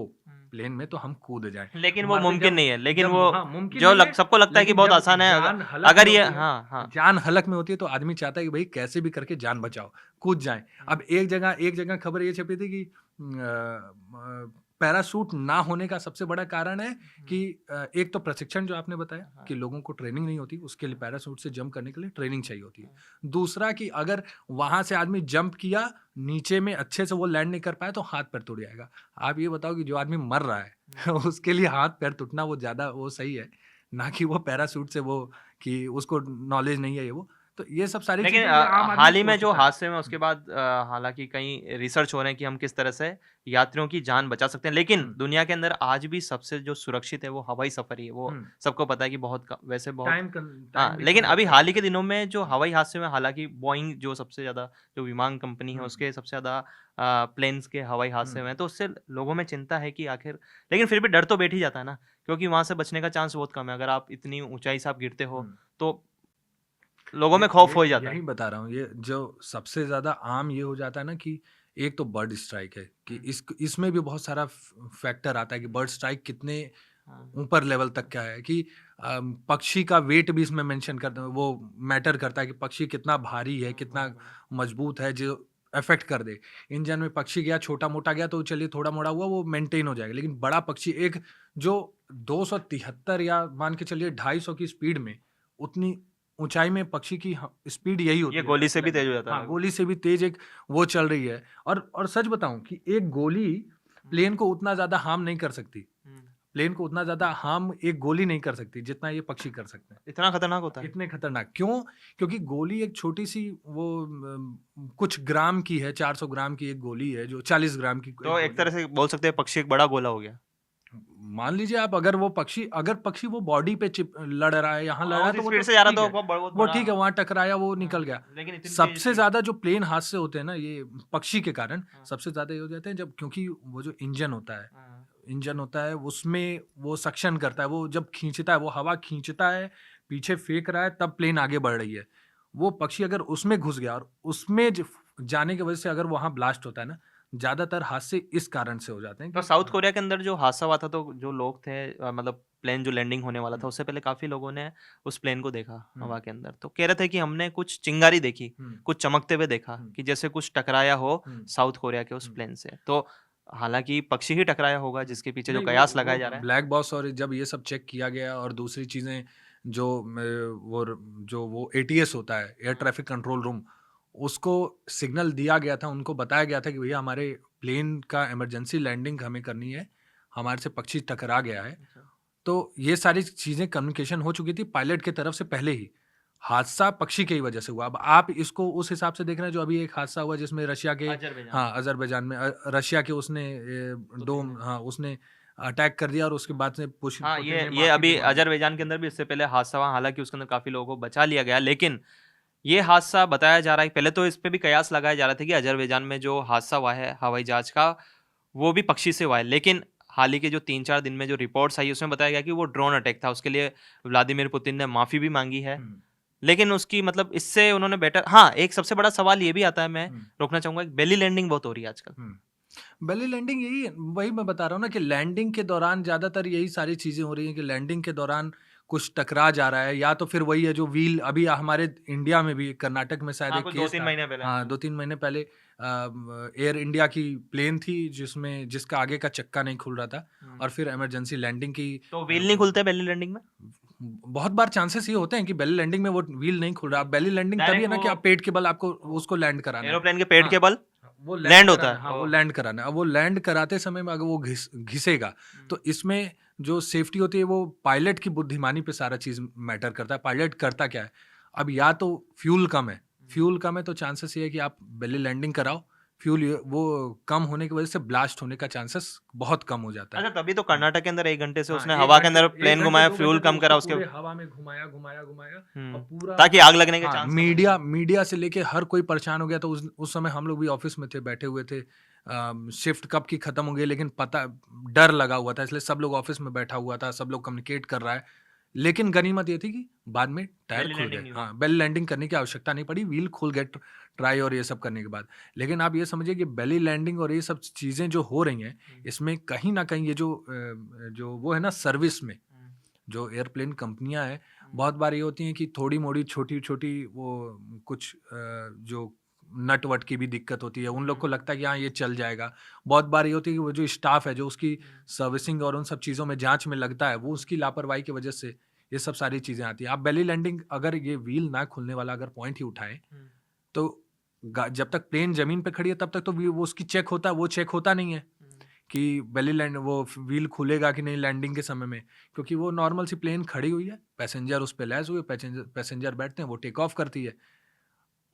[SPEAKER 2] प्लेन में तो हम कूद जाएं।
[SPEAKER 1] लेकिन वो
[SPEAKER 2] मान लीजिए
[SPEAKER 1] मुमकिन
[SPEAKER 2] जब
[SPEAKER 1] नहीं है, लेकिन
[SPEAKER 2] जब
[SPEAKER 1] वो
[SPEAKER 2] हाँ मुमकिन
[SPEAKER 1] जो
[SPEAKER 2] नहीं है,
[SPEAKER 1] सबको लगता है कि
[SPEAKER 2] लेकिन
[SPEAKER 1] बहुत
[SPEAKER 2] जब
[SPEAKER 1] आसान है,
[SPEAKER 2] जान हलक
[SPEAKER 1] अगर
[SPEAKER 2] में
[SPEAKER 1] ये
[SPEAKER 2] होती है,
[SPEAKER 1] हाँ
[SPEAKER 2] जान हलक में होती है तो आदमी चाहता है कि भाई कैसे भी करके जान बचाओ, कूद जाएं। अब एक जगह खबर ये छपी थी कि पैराशूट ना होने का सबसे बड़ा कारण है कि एक तो प्रशिक्षण जो आपने बताया कि लोगों को ट्रेनिंग नहीं होती, उसके लिए पैराशूट से जंप करने के लिए ट्रेनिंग चाहिए होती है। दूसरा कि अगर वहां से आदमी जंप किया, नीचे में अच्छे से वो लैंड नहीं कर पाया तो हाथ पैर टूट जाएगा। आप ये बताओ कि जो आदमी मर रहा है उसके लिए हाथ पैर टूटना वो ज्यादा वो सही है, ना कि वो पैराशूट से वो कि उसको नॉलेज नहीं है ये वो। तो ये सब सारी
[SPEAKER 1] लेकिन
[SPEAKER 2] चीजें ये आम आदमी
[SPEAKER 1] हाल ही में जो
[SPEAKER 2] सोचता है।
[SPEAKER 1] हादसे में उसके बाद हालांकि कई रिसर्च हो रहे हैं कि हम किस तरह से यात्रियों की जान बचा सकते हैं, लेकिन दुनिया के अंदर आज भी सबसे जो सुरक्षित है वो हवाई सफर ही है। वो सबको पता है कि वैसे बहुत हाँ,
[SPEAKER 2] टाइम भी
[SPEAKER 1] लेकिन
[SPEAKER 2] कम
[SPEAKER 1] अभी
[SPEAKER 2] लगता
[SPEAKER 1] हाल
[SPEAKER 2] है।
[SPEAKER 1] ही के दिनों में जो हवाई हादसे में, हालांकि बोइंग जो सबसे ज्यादा जो विमान कंपनी है उसके सबसे ज्यादा प्लेन्स के हवाई हादसे में, तो उससे लोगों में चिंता है कि आखिर, लेकिन फिर भी डर तो बैठ ही जाता है ना, क्योंकि वहां से बचने का चांस बहुत कम है। अगर आप इतनी ऊंचाई से आप गिरते हो तो लोगों में खौफ हो ही जाता
[SPEAKER 2] यही
[SPEAKER 1] है।
[SPEAKER 2] बता रहा हूँ, ये जो सबसे ज्यादा आम ये हो जाता है ना कि एक तो बर्ड स्ट्राइक है कि इसमें भी बहुत सारा फैक्टर आता है कि बर्ड स्ट्राइक कितने ऊपर लेवल तक का है कि पक्षी का वेट भी इसमें मेंशन करते हैं, वो मैटर करता है कि पक्षी कितना भारी है, कितना मजबूत है जो अफेक्ट कर दे। इंजन में पक्षी गया, छोटा मोटा गया तो चलिए थोड़ा मोड़ा हुआ वो मेंटेन हो जाएगा, लेकिन बड़ा पक्षी एक जो 273 या मान के चलिए 250 की स्पीड में, उतनी ऊंचाई में पक्षी की स्पीड यही होती
[SPEAKER 1] ये
[SPEAKER 2] है
[SPEAKER 1] गोली से भी
[SPEAKER 2] लगभग।
[SPEAKER 1] तेज हो जाता है
[SPEAKER 2] हाँ,
[SPEAKER 1] लगभग।
[SPEAKER 2] गोली से भी तेज एक वो चल रही है। और सच बताऊं कि एक गोली प्लेन को उतना ज्यादा हार्म नहीं कर सकती, प्लेन को उतना ज्यादा हार्म एक गोली नहीं कर सकती जितना ये पक्षी कर सकते हैं।
[SPEAKER 1] इतना खतरनाक होता है?
[SPEAKER 2] इतने खतरनाक क्यों? क्योंकि गोली एक छोटी सी वो कुछ ग्राम की है, 400 ग्राम की एक गोली है, जो 40 ग्राम की
[SPEAKER 1] तो एक तरह से बोल सकते हैं पक्षी एक बड़ा गोला हो गया।
[SPEAKER 2] मान लीजिए आप, अगर पक्षी वो बॉडी पे लड़ रहा है, यहाँ लड़ रहा है तो वो
[SPEAKER 1] स्पीड
[SPEAKER 2] तो
[SPEAKER 1] से जा रहा
[SPEAKER 2] ठीक
[SPEAKER 1] तो
[SPEAKER 2] है,
[SPEAKER 1] बहुत
[SPEAKER 2] वो
[SPEAKER 1] बड़ा।
[SPEAKER 2] ठीक है, वहां टकराया वो निकल गया।
[SPEAKER 1] लेकिन इतनी तेज
[SPEAKER 2] सबसे
[SPEAKER 1] स्पीड।
[SPEAKER 2] ज्यादा जो प्लेन हादसे होते हैं ना ये पक्षी के कारण सबसे ज्यादा ये हो जाते हैं जब, क्योंकि वो जो इंजन होता है उसमें वो सक्शन करता है, वो जब खींचता है, वो हवा खींचता है, पीछे फेंक रहा है, तब प्लेन आगे बढ़ रही है। वो पक्षी अगर उसमें घुस गया और उसमें जाने की वजह से अगर वहां ब्लास्ट होता है ना, ज्यादातर हादसे इस कारण से हो जाते हैं
[SPEAKER 1] तो
[SPEAKER 2] कि
[SPEAKER 1] साउथ कोरिया के अंदर जो हादसा हुआ था, तो जो लोग थे मतलब प्लेन जो लैंडिंग होने वाला था उससे पहले काफी लोगों ने उस प्लेन को देखा हवा के अंदर, तो कह रहे थे कि हमने कुछ चिंगारी देखी, कुछ चमकते हुए देखा कि जैसे कुछ टकराया हो साउथ कोरिया के उस प्लेन से। तो हालांकि पक्षी ही टकराया होगा जिसके पीछे जो
[SPEAKER 2] नहीं,
[SPEAKER 1] कयास लगाया जा रहा है।
[SPEAKER 2] ब्लैक बॉक्स, और जब ये सब चेक किया गया और दूसरी चीजें जो वो एटीएस होता है, एयर ट्रैफिक कंट्रोल रूम, उसको सिग्नल दिया गया था, उनको बताया गया था कि भैया हमारे प्लेन का इमरजेंसी लैंडिंग हमें करनी है, हमारे से पक्षी टकरा गया है। तो ये सारी चीजें कम्युनिकेशन हो चुकी थी पायलट की तरफ से पहले ही। हादसा पक्षी की ही वजह से हुआ। अब आप इसको उस हिसाब से देख रहे हैं जो अभी एक हादसा हुआ जिसमें रशिया के, हाँ अजरबैजान में रशिया के उसने उसने अटैक कर दिया और उसके बाद से
[SPEAKER 1] हाँ,
[SPEAKER 2] पुतिन ने
[SPEAKER 1] ये
[SPEAKER 2] माफी
[SPEAKER 1] अभी
[SPEAKER 2] भी मांगी।
[SPEAKER 1] अजरबैजान के अंदर भी इससे पहले हादसा हुआ, हालांकि उसके अंदर काफी लोगों को बचा लिया गया, लेकिन ये हादसा बताया जा रहा है, पहले तो इस पे भी कयास लगाया जा रहा था कि अजरबैजान में जो हादसा हुआ है हवाई जहाज का वो भी पक्षी से हुआ है, लेकिन हाल ही के जो 3-4 दिन में जो रिपोर्ट्स आई उसमें बताया गया कि वो ड्रोन अटैक था। उसके लिए व्लादिमीर पुतिन ने माफी भी मांगी है, लेकिन उसकी मतलब इससे उन्होंने बेटर, हाँ एक सबसे बड़ा सवाल ये भी आता है, मैं रोकना चाहूंगा, बेली लैंडिंग बहुत हो रही है आजकल।
[SPEAKER 2] बेली लैंडिंग यही है, वही मैं बता रहा हूँ ना कि लैंडिंग के दौरान ज्यादातर यही सारी चीजें हो रही हैं कि लैंडिंग के दौरान कुछ टकरा जा रहा है, या तो फिर वही है जो व्हील, अभी हमारे इंडिया में भी कर्नाटक में शायद
[SPEAKER 1] हाँ,
[SPEAKER 2] एक
[SPEAKER 1] कुछ
[SPEAKER 2] केस
[SPEAKER 1] 2-3
[SPEAKER 2] था।
[SPEAKER 1] महीने पहले।
[SPEAKER 2] हाँ, 2-3 महीने पहले एयर इंडिया की प्लेन थी जिसका आगे का चक्का नहीं खुल रहा था और फिर इमरजेंसी लैंडिंग की।
[SPEAKER 1] तो व्हील नहीं खुलते बेली लैंडिंग में?
[SPEAKER 2] बहुत बार चांसेस ये होते हैं कि बेली लैंडिंग में वो व्हील नहीं खुल रहा। बेली लैंडिंग तभी है ना कि आप पेट के बल आपको उसको लैंड कराना है,
[SPEAKER 1] एरोप्लेन के पेट के बल
[SPEAKER 2] वो
[SPEAKER 1] लैंड होता है।
[SPEAKER 2] हाँ, वो लैंड कराना है। अब वो लैंड कराते समय में अगर वो घिसेगा तो इसमें जो सेफ्टी होती है वो पायलट की बुद्धिमानी पे सारा चीज मैटर करता है। पायलट करता क्या है, अब या तो फ्यूल कम है तो चांसेस ये है कि आप बेली लैंडिंग कराओ, फ्यूल वो कम होने की वजह से ब्लास्ट होने का चांसेस बहुत कम हो जाता है।
[SPEAKER 1] अच्छा, तभी तो कर्नाटक के अंदर 1 घंटे से
[SPEAKER 2] हाँ,
[SPEAKER 1] उसने
[SPEAKER 2] 1
[SPEAKER 1] हवा के
[SPEAKER 2] घंटे
[SPEAKER 1] अंदर
[SPEAKER 2] 1
[SPEAKER 1] प्लेन
[SPEAKER 2] घंटे
[SPEAKER 1] घुमाया,
[SPEAKER 2] 2
[SPEAKER 1] फ्यूल
[SPEAKER 2] घंटे तो
[SPEAKER 1] कम
[SPEAKER 2] उसको
[SPEAKER 1] करा उसके।
[SPEAKER 2] पूरे हवा में घुमाया और पूरा
[SPEAKER 1] ताकि आग लगने के
[SPEAKER 2] हाँ,
[SPEAKER 1] चांस कम हो
[SPEAKER 2] मीडिया
[SPEAKER 1] जाए।
[SPEAKER 2] मीडिया से लेके हर कोई परेशान हो गया। तो उस समय हम लोग भी ऑफिस में थे, बैठे हुए थे। शिफ्ट कब की खत्म हो गई, लेकिन पता डर लगा हुआ था, इसलिए सब लोग ऑफिस में बैठा हुआ था, सब लोग कम्युनिकेट कर रहा है। लेकिन गनीमत ये थी कि बाद में टायर
[SPEAKER 1] बेली
[SPEAKER 2] खुल
[SPEAKER 1] लैंडिंग
[SPEAKER 2] गए।
[SPEAKER 1] नहीं हुआ।
[SPEAKER 2] हाँ, बेली लैंडिंग करने की आवश्यकता नहीं पड़ी, व्हील खुल गए ट्राई और ये सब करने के बाद। लेकिन आप ये समझिए कि बेली लैंडिंग और ये सब चीज़ें जो हो रही हैं, इसमें कहीं ना कहीं ये जो वो है ना, सर्विस में जो एयरप्लेन कंपनियां हैं, बहुत बार ये होती हैं कि थोड़ी मोड़ी छोटी छोटी वो कुछ जो नट वट की भी दिक्कत होती है, उन लोग को लगता है कि हाँ ये चल जाएगा। बहुत बार ये होती है कि वो जो स्टाफ है जो उसकी सर्विसिंग और उन सब चीज़ों में जांच में लगता है, वो उसकी लापरवाही की वजह से ये सब सारी चीज़ें आती हैं। आप बेली लैंडिंग अगर ये व्हील ना खुलने वाला अगर पॉइंट ही उठाएं, तो जब तक प्लेन जमीन पे खड़ी है तब तक तो वो उसकी चेक होता है, वो चेक होता नहीं है कि बेली लैंड वो व्हील खुलेगा कि नहीं लैंडिंग के समय में। क्योंकि वो नॉर्मल सी प्लेन खड़ी हुई है, पैसेंजर उस पे लैस हुए, पैसेंजर बैठते हैं, वो टेक ऑफ करती है।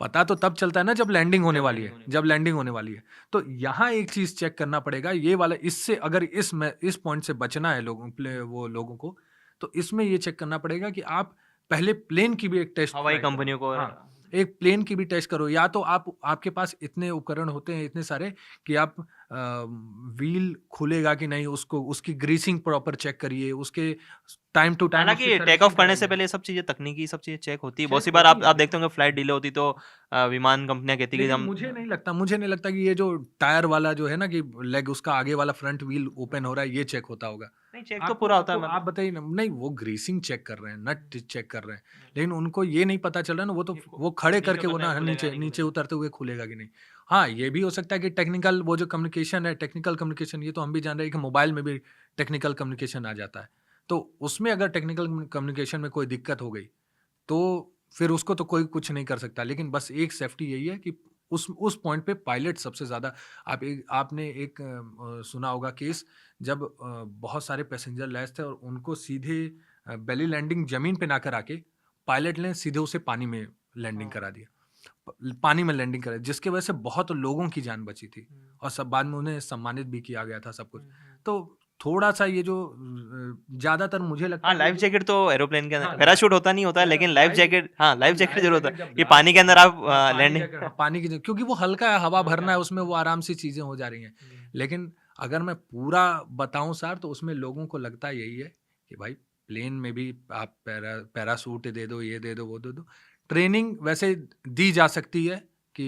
[SPEAKER 2] पता तो तब चलता है ना जब लैंडिंग होने वाली है, जब लैंडिंग होने वाली है। तो यहाँ एक चीज चेक करना पड़ेगा, ये वाला इससे अगर इस पॉइंट से बचना है लोगों को, तो इसमें ये चेक करना पड़ेगा कि आप पहले प्लेन की भी एक टेस्ट
[SPEAKER 1] हवाई
[SPEAKER 2] ट्राई करो।
[SPEAKER 1] कंपनियों को।
[SPEAKER 2] हाँ, एक प्लेन की भी टेस्ट करो। या तो आपके पास इतने उपकरण होते हैं इतने सारे कि आप व्हील खुलेगा कि नहीं, उसको उसकी ग्रीसिंग प्रॉपर चेक करिए, उसके टाइम टू टाइम उसकी
[SPEAKER 1] हालांकि टेक ऑफ
[SPEAKER 2] सर्विसिंग
[SPEAKER 1] करने से
[SPEAKER 2] कराइए।
[SPEAKER 1] पहले ये सब चीजें, तकनीकी सब चीजें चेक होती है। बहुत
[SPEAKER 2] चेक
[SPEAKER 1] सी बार
[SPEAKER 2] होती
[SPEAKER 1] आप
[SPEAKER 2] हैं,
[SPEAKER 1] देखते होंगे फ्लाइट डिले होती तो विमान कंपनियां कहती कि
[SPEAKER 2] लेकिन
[SPEAKER 1] हम।
[SPEAKER 2] मुझे नहीं लगता कि ये जो टायर वाला जो है ना, कि लेग उसका आगे वाला फ्रंट व्हील ओपन हो रहा है, ये चेक होता होगा।
[SPEAKER 1] नहीं, चेक तो
[SPEAKER 2] आपको
[SPEAKER 1] पूरा होता
[SPEAKER 2] आपको
[SPEAKER 1] है
[SPEAKER 2] आप
[SPEAKER 1] मतलब।
[SPEAKER 2] बताइए ना, नहीं वो ग्रीसिंग चेक कर रहे हैं, नट चेक कर रहे हैं, लेकिन उनको ये नहीं पता चल रहा ना, वो खड़े
[SPEAKER 1] नहीं तो
[SPEAKER 2] करके वो
[SPEAKER 1] पता है
[SPEAKER 2] ना
[SPEAKER 1] खुलेगा
[SPEAKER 2] नीचे
[SPEAKER 1] नहीं
[SPEAKER 2] नीचे
[SPEAKER 1] खुलेगा।
[SPEAKER 2] उतरते हुए खुलेगा कि नहीं। हाँ, ये भी हो सकता है कि टेक्निकल वो जो कम्युनिकेशन है, टेक्निकल कम्युनिकेशन, ये तो हम भी जान रहे हैं कि मोबाइल में भी टेक्निकल कम्युनिकेशन आ जाता है। तो उसमें अगर टेक्निकल कम्युनिकेशन में कोई दिक्कत हो गई, तो फिर उसको तो कोई कुछ नहीं कर सकता। लेकिन बस एक सेफ्टी यही है कि उस पॉइंट पे पायलट सबसे ज़्यादा। आपने एक सुना होगा केस, जब बहुत सारे पैसेंजर लैस थे और उनको सीधे बेली लैंडिंग ज़मीन पे ना करा के पायलट ने सीधे उसे पानी में लैंडिंग करा दिया। पानी में लैंडिंग करा, जिसकी वजह से बहुत लोगों की जान बची थी और सब बाद में उन्हें सम्मानित भी किया गया था सब कुछ। तो थोड़ा-सा ये जो ज़्यादातर मुझे लगता
[SPEAKER 1] हाँ,
[SPEAKER 2] है कि ये
[SPEAKER 1] लाइफ
[SPEAKER 2] जो
[SPEAKER 1] जैकेट तो एरोप्लेन के अंदर,
[SPEAKER 2] हाँ,
[SPEAKER 1] पैराशूट होता नहीं होता है, लेकिन लाइफ
[SPEAKER 2] लाइफ
[SPEAKER 1] जैकेट, हाँ लाइफ जैकेट
[SPEAKER 2] लाइफ
[SPEAKER 1] जरूर होता
[SPEAKER 2] जैकेट
[SPEAKER 1] है
[SPEAKER 2] जब
[SPEAKER 1] कि
[SPEAKER 2] ब्लास्ट
[SPEAKER 1] पानी के अंदर आप
[SPEAKER 2] हाँ, पानी
[SPEAKER 1] लैंडिंग।
[SPEAKER 2] जैकेट, हाँ, पानी की क्योंकि वो हल्का है, हवा भरना है उसमें, वो आराम से चीज़ें हो जा रही हैं। लेकिन अगर मैं पूरा बताऊँ सार, तो उसमें लोगों को लगता यही है कि भाई प्लेन में भी आप पैराशूट दे दो, ये दे दो, वो दे दो। ट्रेनिंग वैसे दी जा सकती है कि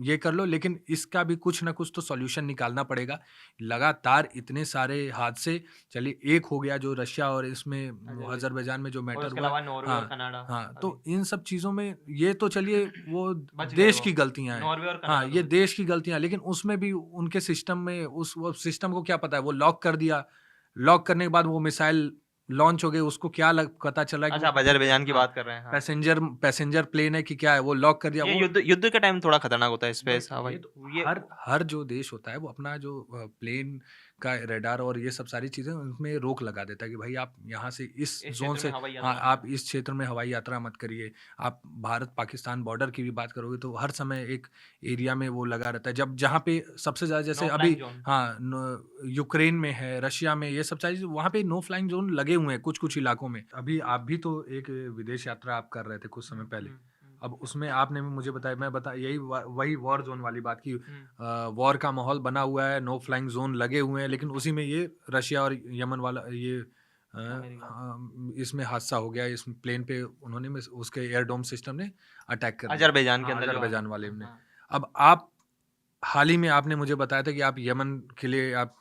[SPEAKER 2] ये कर लो, लेकिन इसका भी कुछ ना कुछ तो सॉल्यूशन निकालना पड़ेगा। लगातार इतने सारे हादसे, चलिए एक हो गया जो रशिया और इसमें अज़रबैजान में जो
[SPEAKER 1] और
[SPEAKER 2] मैटर
[SPEAKER 1] उसके
[SPEAKER 2] हुआ है।
[SPEAKER 1] अलावा नॉर्वे और
[SPEAKER 2] हाँ,
[SPEAKER 1] कनाडा
[SPEAKER 2] हाँ,
[SPEAKER 1] अभी
[SPEAKER 2] तो इन सब चीज़ों में ये तो चलिए वो
[SPEAKER 1] बच गए
[SPEAKER 2] देश
[SPEAKER 1] वो।
[SPEAKER 2] की गलतियाँ हैं।
[SPEAKER 1] नॉर्वे और
[SPEAKER 2] हाँ,
[SPEAKER 1] कनाडा तो
[SPEAKER 2] ये
[SPEAKER 1] बच
[SPEAKER 2] देश की गलतियाँ, लेकिन उसमें भी उनके सिस्टम में वो सिस्टम को क्या पता है, वो लॉक कर दिया। लॉक करने के बाद वो मिसाइल लॉन्च हो गई, उसको क्या पता चला कि
[SPEAKER 1] अच्छा,
[SPEAKER 2] वो
[SPEAKER 1] आप अजरबैजान की
[SPEAKER 2] हाँ,
[SPEAKER 1] बात कर रहे हैं, हाँ।
[SPEAKER 2] पैसेंजर प्लेन है कि क्या है, वो लॉक कर दिया।
[SPEAKER 1] ये
[SPEAKER 2] वो
[SPEAKER 1] युद्ध युद्ध के टाइम थोड़ा खतरनाक होता है
[SPEAKER 2] वही
[SPEAKER 1] स्पेस,
[SPEAKER 2] तो,
[SPEAKER 1] हाँ
[SPEAKER 2] ये
[SPEAKER 1] भाई।
[SPEAKER 2] तो
[SPEAKER 1] ये
[SPEAKER 2] हर जो देश होता है वो अपना जो प्लेन का रडार और ये सब सारी चीज़ें उनमें रोक लगा देता है कि भाई आप यहाँ से इस
[SPEAKER 1] इस
[SPEAKER 2] जोन
[SPEAKER 1] क्षेत्र
[SPEAKER 2] से,
[SPEAKER 1] में हवाई
[SPEAKER 2] हाँ
[SPEAKER 1] यात्रा
[SPEAKER 2] आप
[SPEAKER 1] मत
[SPEAKER 2] इस क्षेत्र में हवाई यात्रा मत करिए। आप भारत पाकिस्तान बॉर्डर की भी बात करोगे तो हर समय एक एरिया में वो लगा रहता है, जब जहाँ पे सबसे ज़्यादा, जैसे
[SPEAKER 1] नो
[SPEAKER 2] अभी
[SPEAKER 1] फ्लाइंग जोन।
[SPEAKER 2] हाँ यूक्रेन में है, रशिया में, ये सब सारी वहाँ पे नो फ्लाइंग जोन लगे हुए हैं कुछ कुछ इलाकों में। अभी आप भी तो एक विदेश यात्रा आप कर रहे थे कुछ समय पहले। अब उसमें आपने भी मुझे बताया, मैं बता यही वही वॉर जोन वाली बात की, वॉर का माहौल बना हुआ है, नो फ्लाइंग जोन लगे हुए हैं, लेकिन उसी में ये रशिया और यमन वाला ये इसमें हादसा हो गया। इस प्लेन पे उन्होंने उसके एयरडोम सिस्टम ने अटैक कर दिया।
[SPEAKER 1] अजरबैजान के
[SPEAKER 2] हाँ,
[SPEAKER 1] अंदर जो
[SPEAKER 2] अजरबैजान वाले ने।
[SPEAKER 1] हाँ,
[SPEAKER 2] अब आप हाल ही में आपने मुझे बताया था कि आप यमन के लिए आप